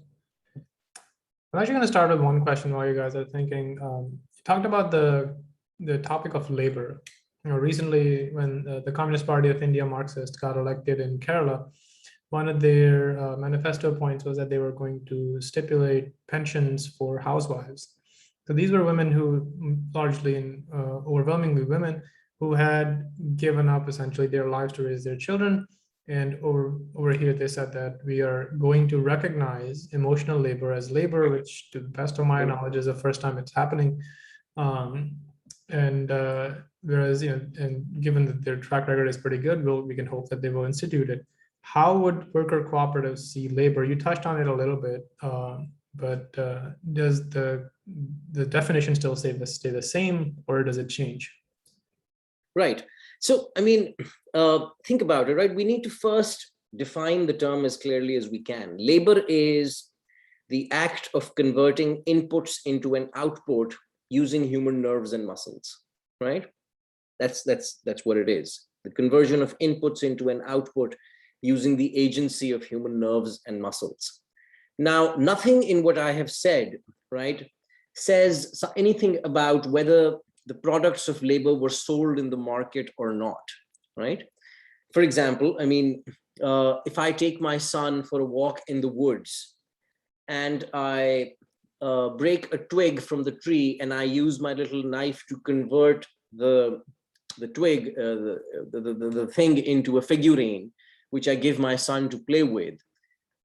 I'm actually going to start with one question while you guys are thinking. You talked about the topic of labor. Recently, when the Communist Party of India, Marxist, got elected in Kerala, one of their manifesto points was that they were going to stipulate pensions for housewives. So these were women who largely and overwhelmingly women who had given up essentially their lives to raise their children. And over here, they said that we are going to recognize emotional labor as labor, which to the best of my knowledge is the first time it's happening. And whereas, and given that their track record is pretty good, we can hope that they will institute it. How would worker cooperatives see labor? You touched on it a little bit, but does the definition still stay the same, or does it change? Right. So, I mean, think about it, right? We need to first define the term as clearly as we can. Labor is the act of converting inputs into an output using human nerves and muscles, right? That's what it is. The conversion of inputs into an output using the agency of human nerves and muscles. Now, nothing in what I have said, right, says anything about whether the products of labor were sold in the market or not, right? For example, I mean, if I take my son for a walk in the woods and I break a twig from the tree and I use my little knife to convert the twig, the thing into a figurine, which I give my son to play with.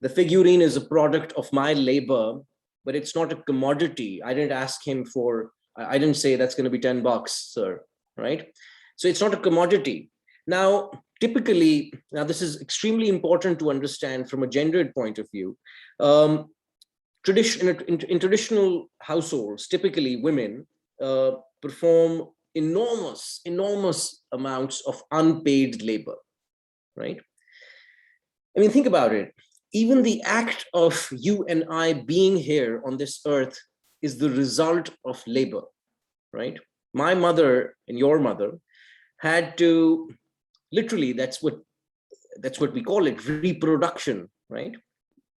The figurine is a product of my labor, but it's not a commodity. I didn't ask him for, I didn't say that's going to be $10, sir, right? So it's not a commodity. Now, typically, now this is extremely important to understand from a gendered point of view. In traditional households, typically women perform enormous amounts of unpaid labor, right? I mean, think about it. Even the act of you and I being here on this earth is the result of labor, right? My mother and your mother had to, literally, that's what we call it, reproduction, right?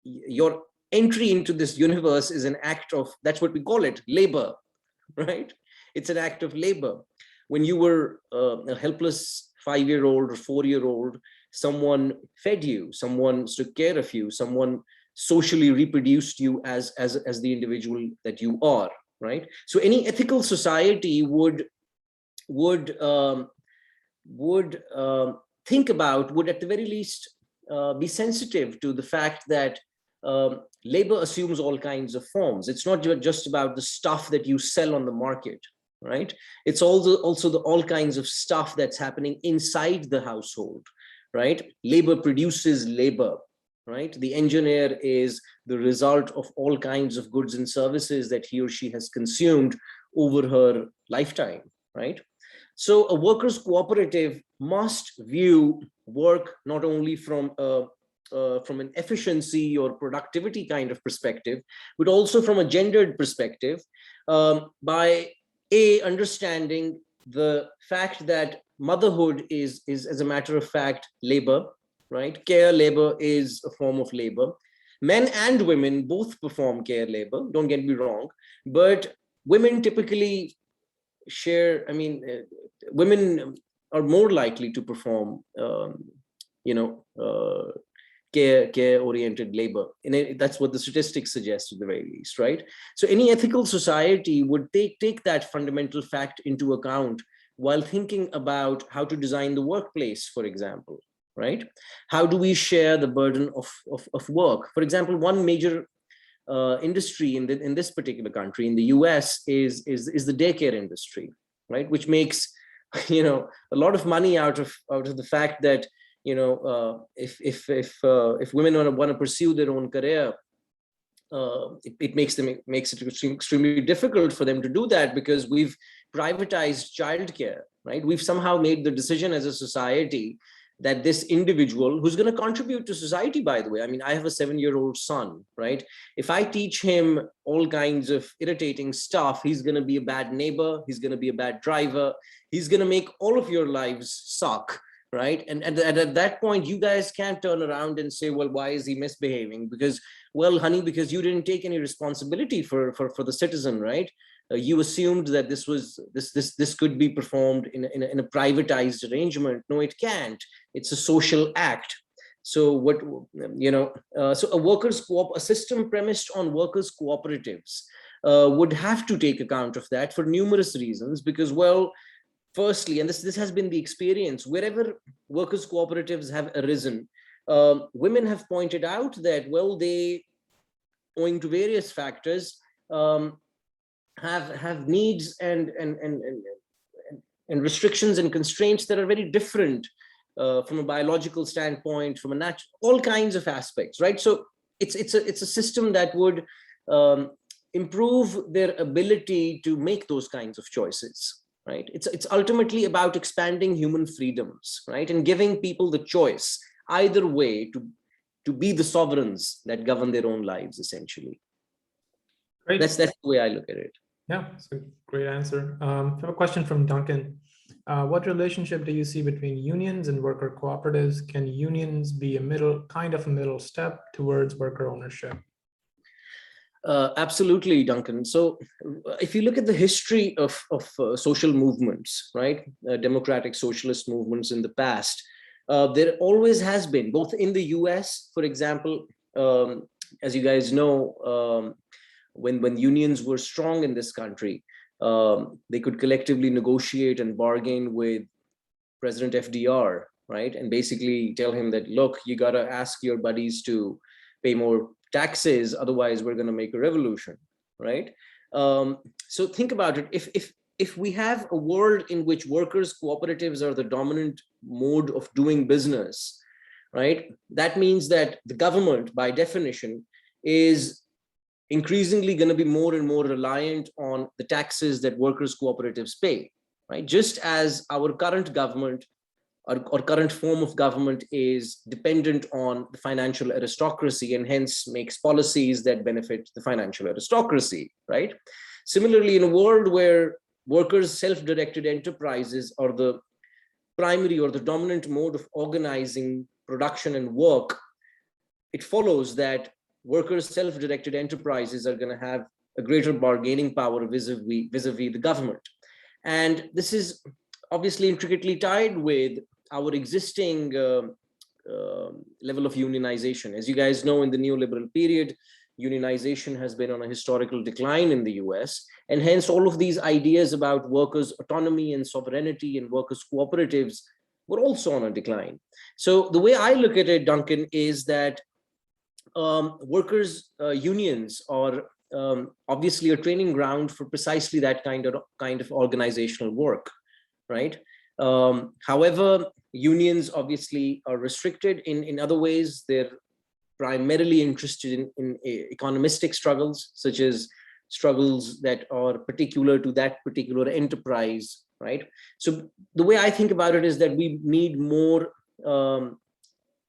Your entry into this universe is an act of, that's what we call it, labor, right? It's an act of labor. When you were a helpless 5-year-old or 4-year-old, someone fed you, someone took care of you, someone socially reproduced you as the individual that you are, right? So any ethical society would think about, would at the very least be sensitive to the fact that labor assumes all kinds of forms. It's not just about the stuff that you sell on the market, right? It's also all kinds of stuff that's happening inside the household, right? Labor produces labor, right? The engineer is the result of all kinds of goods and services that he or she has consumed over her lifetime, right? So a workers' cooperative must view work not only from an efficiency or productivity kind of perspective, but also from a gendered perspective, by understanding the fact that motherhood is as a matter of fact labor, right? Care labor is a form of labor. Men and women both perform care labor, don't get me wrong, but women typically share, I mean, women are more likely to perform, care-oriented labor. And that's what the statistics suggest at the very least, right? So any ethical society would take that fundamental fact into account while thinking about how to design the workplace, for example, right? How do we share the burden of work? For example, one major industry in this particular country, in the US, is the daycare industry, right? Which makes, a lot of money out of the fact that, if women want to pursue their own career, it makes it extremely difficult for them to do that, because we've privatized childcare, right? We've somehow made the decision as a society that this individual, who's going to contribute to society, by the way, I mean, I have a 7-year-old son, right? If I teach him all kinds of irritating stuff, he's going to be a bad neighbor, he's going to be a bad driver, he's going to make all of your lives suck, right? And at that point, you guys can't turn around and say, well, why is he misbehaving? Because, well, honey, because you didn't take any responsibility for the citizen, right? You assumed that this could be performed in a privatized arrangement. No, it can't. It's a social act. So what, so a system premised on workers' cooperatives would have to take account of that for numerous reasons, because, well, firstly, and this has been the experience, wherever workers' cooperatives have arisen, women have pointed out that, well, they, owing to various factors, have needs and and restrictions and constraints that are very different from a biological standpoint, from a natural, all kinds of aspects, right? So it's a system that would improve their ability to make those kinds of choices, right? It's ultimately about expanding human freedoms, right? And giving people the choice either way to be the sovereigns that govern their own lives, essentially. Great. That's the way I look at it. Yeah, it's a great answer. I have a question from Duncan. What relationship do you see between unions and worker cooperatives? Can unions be a middle step towards worker ownership? Absolutely, Duncan. So if you look at the history of social movements, right, democratic socialist movements in the past, there always has been, both in the US, for example, as you guys know, when unions were strong in this country, they could collectively negotiate and bargain with President FDR, right? And basically tell him that, look, you got to ask your buddies to pay more taxes, otherwise we're going to make a revolution, right? So think about it. If we have a world in which workers' cooperatives are the dominant mode of doing business, right? That means that the government, by definition, is increasingly going to be more and more reliant on the taxes that workers' cooperatives pay, right? Just as our current government or current form of government is dependent on the financial aristocracy and hence makes policies that benefit the financial aristocracy, right? Similarly, in a world where workers' self-directed enterprises are the primary or the dominant mode of organizing production and work, it follows that workers' self-directed enterprises are going to have a greater bargaining power vis-a-vis the government. And this is obviously intricately tied with our existing level of unionization. As you guys know, in the neoliberal period, unionization has been on a historical decline in the US, and hence all of these ideas about workers' autonomy and sovereignty and workers' cooperatives were also on a decline. So the way I look at it, Duncan, is that workers' unions are obviously a training ground for precisely that kind of organizational work, right? However, unions obviously are restricted in other ways. They're primarily interested in economistic struggles, such as struggles that are particular to that particular enterprise, right? So the way I think about it is that we need more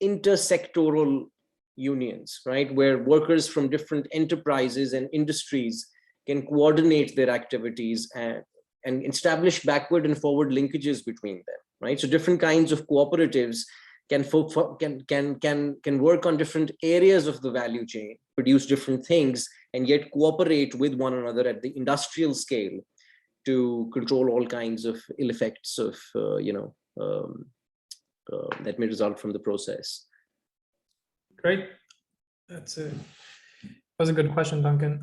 intersectoral unions, right? Where workers from different enterprises and industries can coordinate their activities and establish backward and forward linkages between them, right? So different kinds of cooperatives can work on different areas of the value chain, produce different things, and yet cooperate with one another at the industrial scale to control all kinds of ill effects of, that may result from the process. Great. That was a good question, Duncan.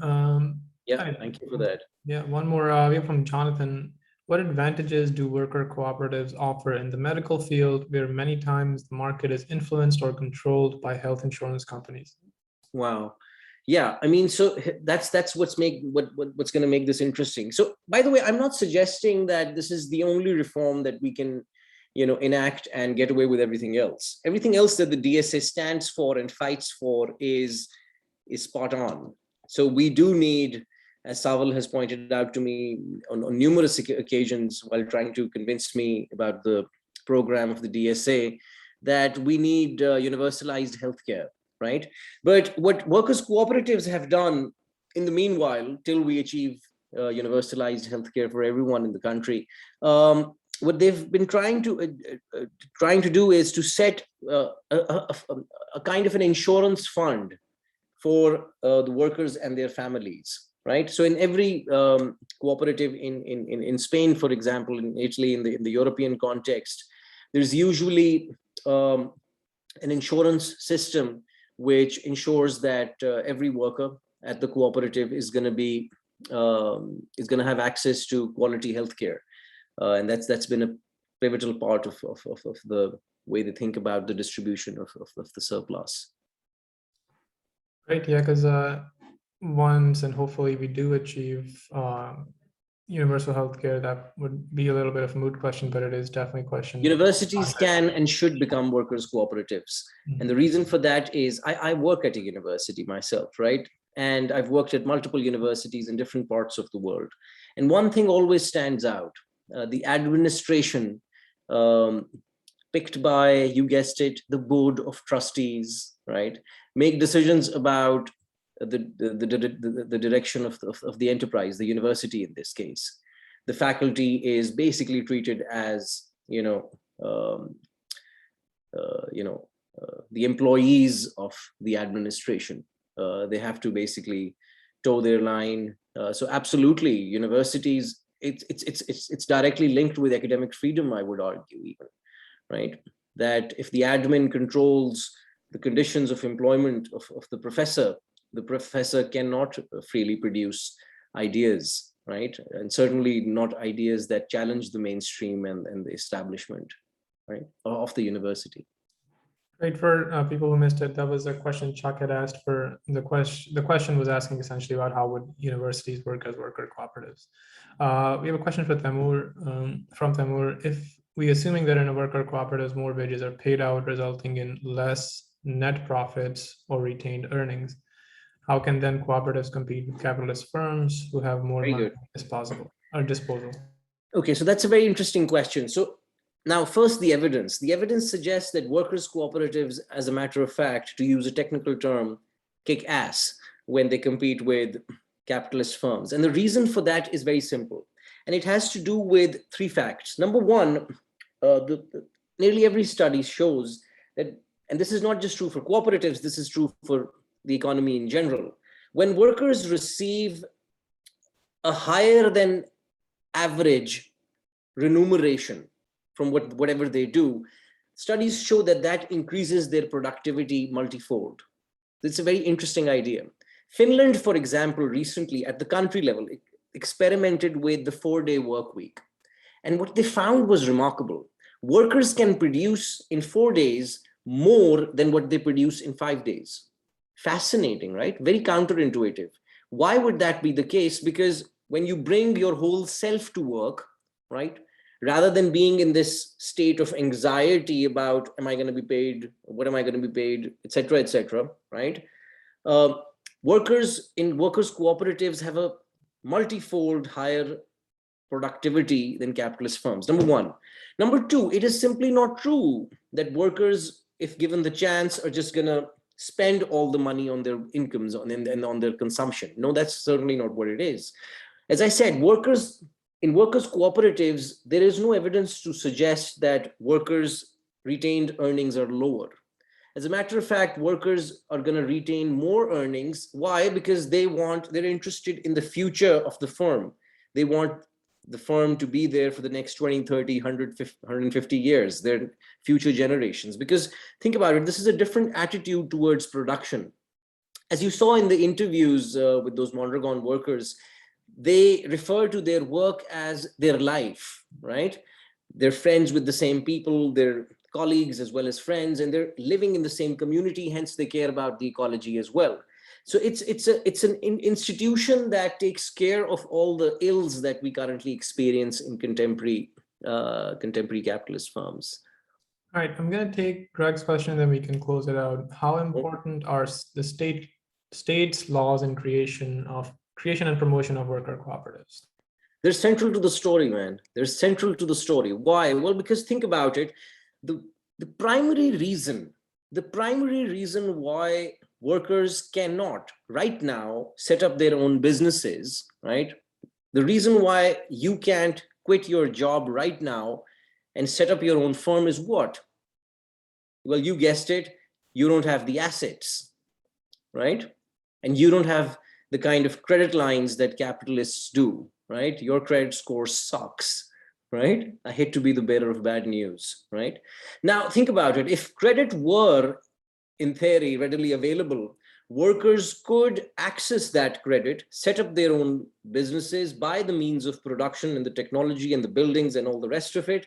Yeah, thank you for that. Yeah, one more we have from Jonathan. What advantages do worker cooperatives offer in the medical field, where many times the market is influenced or controlled by health insurance companies? Wow. Yeah, I mean, so that's what's going to make this interesting. So, by the way, I'm not suggesting that this is the only reform that we can, enact and get away with everything else. Everything else that the DSA stands for and fights for is spot on. So we do need, as Saval has pointed out to me on numerous occasions while trying to convince me about the program of the DSA, that we need universalized healthcare, right? But what workers' cooperatives have done in the meanwhile, till we achieve universalized healthcare for everyone in the country, what they've been trying to do is to set a kind of an insurance fund for the workers and their families, right? So in every cooperative in Spain, for example, in Italy, in the European context, there's usually an insurance system which ensures that every worker at the cooperative is going to have access to quality healthcare, and that's been a pivotal part of the way they think about the distribution of the surplus. Great, yeah, because once and hopefully we do achieve universal healthcare, that would be a little bit of a moot question, but it is definitely a question. Universities can and should become workers' cooperatives. Mhm. And the reason for that is I work at a university myself, right? And I've worked at multiple universities in different parts of the world. And one thing always stands out, the administration picked by, you guessed it, the board of trustees, right? Make decisions about the direction of the enterprise, the university in this case. The faculty is basically treated as, the employees of the administration. They have to basically toe their line. So absolutely, universities, it's directly linked with academic freedom, I would argue even, right? That if the admin controls the conditions of employment of the professor cannot freely produce ideas, right? And certainly not ideas that challenge the mainstream and the establishment, right, of the university. Great. For people who missed it, that was a question Chuck had asked. For the question was asking essentially about how would universities work as worker cooperatives. We have a question for Taimur, from Taimur. If we assuming that in a worker cooperatives more wages are paid out, resulting in less net profits or retained earnings, how can then cooperatives compete with capitalist firms who have more money disposal? Okay, so that's a very interesting question. So now first, the evidence. The evidence suggests that workers' cooperatives, as a matter of fact, to use a technical term, kick ass when they compete with capitalist firms. And the reason for that is very simple. And it has to do with three facts. Number one, nearly every study shows that, and this is not just true for cooperatives, this is true for the economy in general. When workers receive a higher than average remuneration from whatever they do, studies show that that increases their productivity multifold. It's a very interesting idea. Finland, for example, recently at the country level, experimented with the 4-day work week. And what they found was remarkable. Workers can produce in 4 days more than what they produce in 5 days. Fascinating, right? Very counterintuitive. Why would that be the case? Because when you bring your whole self to work, right, rather than being in this state of anxiety about, am I going to be paid? What am I going to be paid? Et cetera, right? Workers in workers' cooperatives have a multifold higher productivity than capitalist firms, number one. Number two, it is simply not true that workers, if given the chance, are just going to spend all the money on their incomes and on their consumption. No, that's certainly not what it is. As I said, in workers' cooperatives, there is no evidence to suggest that workers' retained earnings are lower. As a matter of fact, workers are going to retain more earnings. Why? Because they're interested in the future of the firm. They want the firm to be there for the next 20, 30, 150 years, their future generations. Because think about it, this is a different attitude towards production. As you saw in the interviews with those Mondragon workers, they refer to their work as their life, right? They're friends with the same people, they're colleagues as well as friends, and they're living in the same community, hence they care about the ecology as well. So it's an institution that takes care of all the ills that we currently experience in contemporary capitalist firms. All right, I'm going to take Greg's question, and then we can close it out. How important are the state's laws in creation and promotion of worker cooperatives? They're central to the story, man. They're central to the story. Why? Well, because think about it. The primary reason why workers cannot right now set up their own businesses, right? The reason why you can't quit your job right now and set up your own firm is what? Well, you guessed it, you don't have the assets, right? And you don't have the kind of credit lines that capitalists do, right? Your credit score sucks, right? I hate to be the bearer of bad news, right? Now, think about it. If credit were, in theory, readily available, workers could access that credit, set up their own businesses by the means of production and the technology and the buildings and all the rest of it,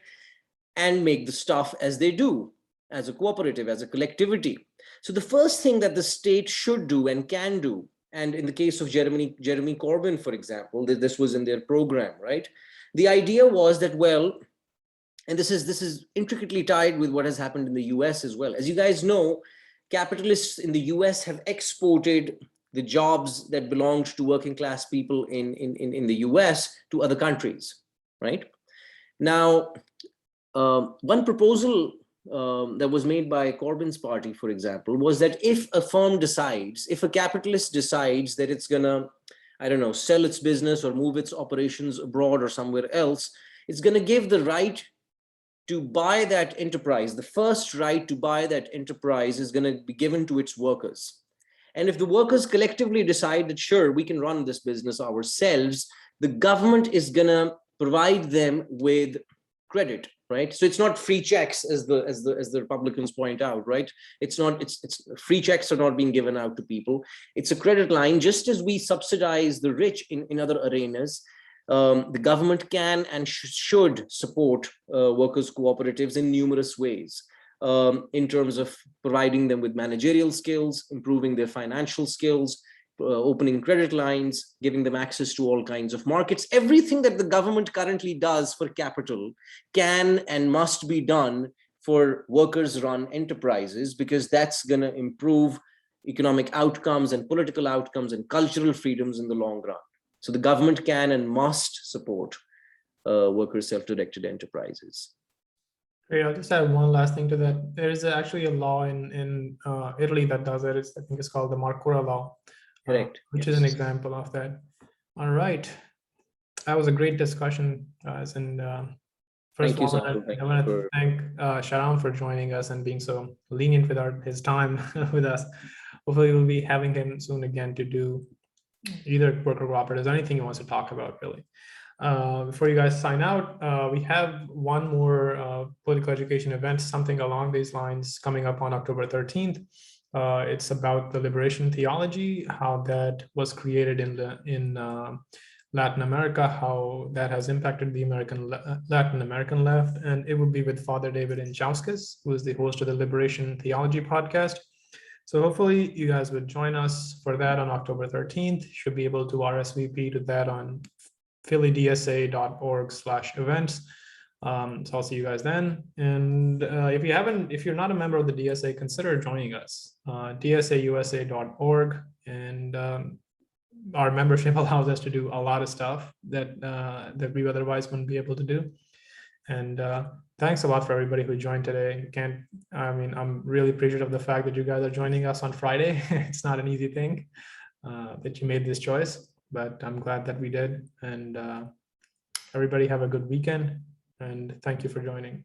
and make the stuff as they do, as a cooperative, as a collectivity. So the first thing that the state should do and can do And in the case of Jeremy Corbyn, for example, this was in their program, right? The idea was that, well, and this is intricately tied with what has happened in the US as well. As you guys know, capitalists in the US have exported the jobs that belonged to working class people in the US to other countries, right? Now, one proposal that was made by Corbyn's party, for example, was that if a firm decides, if a capitalist decides that it's gonna, I don't know, sell its business or move its operations abroad or somewhere else, it's gonna give the right to buy that enterprise. The first right to buy that enterprise is gonna be given to its workers. And if the workers collectively decide that, sure, we can run this business ourselves, the government is gonna provide them with credit, right? So it's not free checks, as the Republicans point out, right? It's free checks are not being given out to people. It's a credit line, just as we subsidize the rich in other arenas. The government can and should support workers' cooperatives in numerous ways, in terms of providing them with managerial skills, improving their financial skills, opening credit lines, giving them access to all kinds of markets. Everything that the government currently does for capital can and must be done for workers-run enterprises, because that's going to improve economic outcomes and political outcomes and cultural freedoms in the long run. So the government can and must support workers' self-directed enterprises. Great. I'll just add one last thing to that. There is actually a law in Italy that does it. I think it's called the Marcora law. Correct. Which is an example of that. All right. That was a great discussion, guys. And first of all, I want to thank Shahram for joining us and being so lenient with his time with us. Hopefully we'll be having him soon again to do either worker cooperatives or anything he wants to talk about, really. Before you guys sign out, we have one more political education event, something along these lines, coming up on October 13th. It's about the liberation theology, how that was created in Latin America, how that has impacted the Latin American left, and it will be with Father David Inchauskas, who is the host of the Liberation Theology podcast. So hopefully you guys would join us for that on October 13th. You should be able to RSVP to that on PhillyDSA.org/events. So I'll see you guys then. And if you're not a member of the DSA, consider joining us. DSAUSA.org, and our membership allows us to do a lot of stuff that we otherwise wouldn't be able to do. And thanks a lot for everybody who joined today. I'm really appreciative of the fact that you guys are joining us on Friday. It's not an easy thing that you made this choice, but I'm glad that we did. And everybody have a good weekend, and thank you for joining.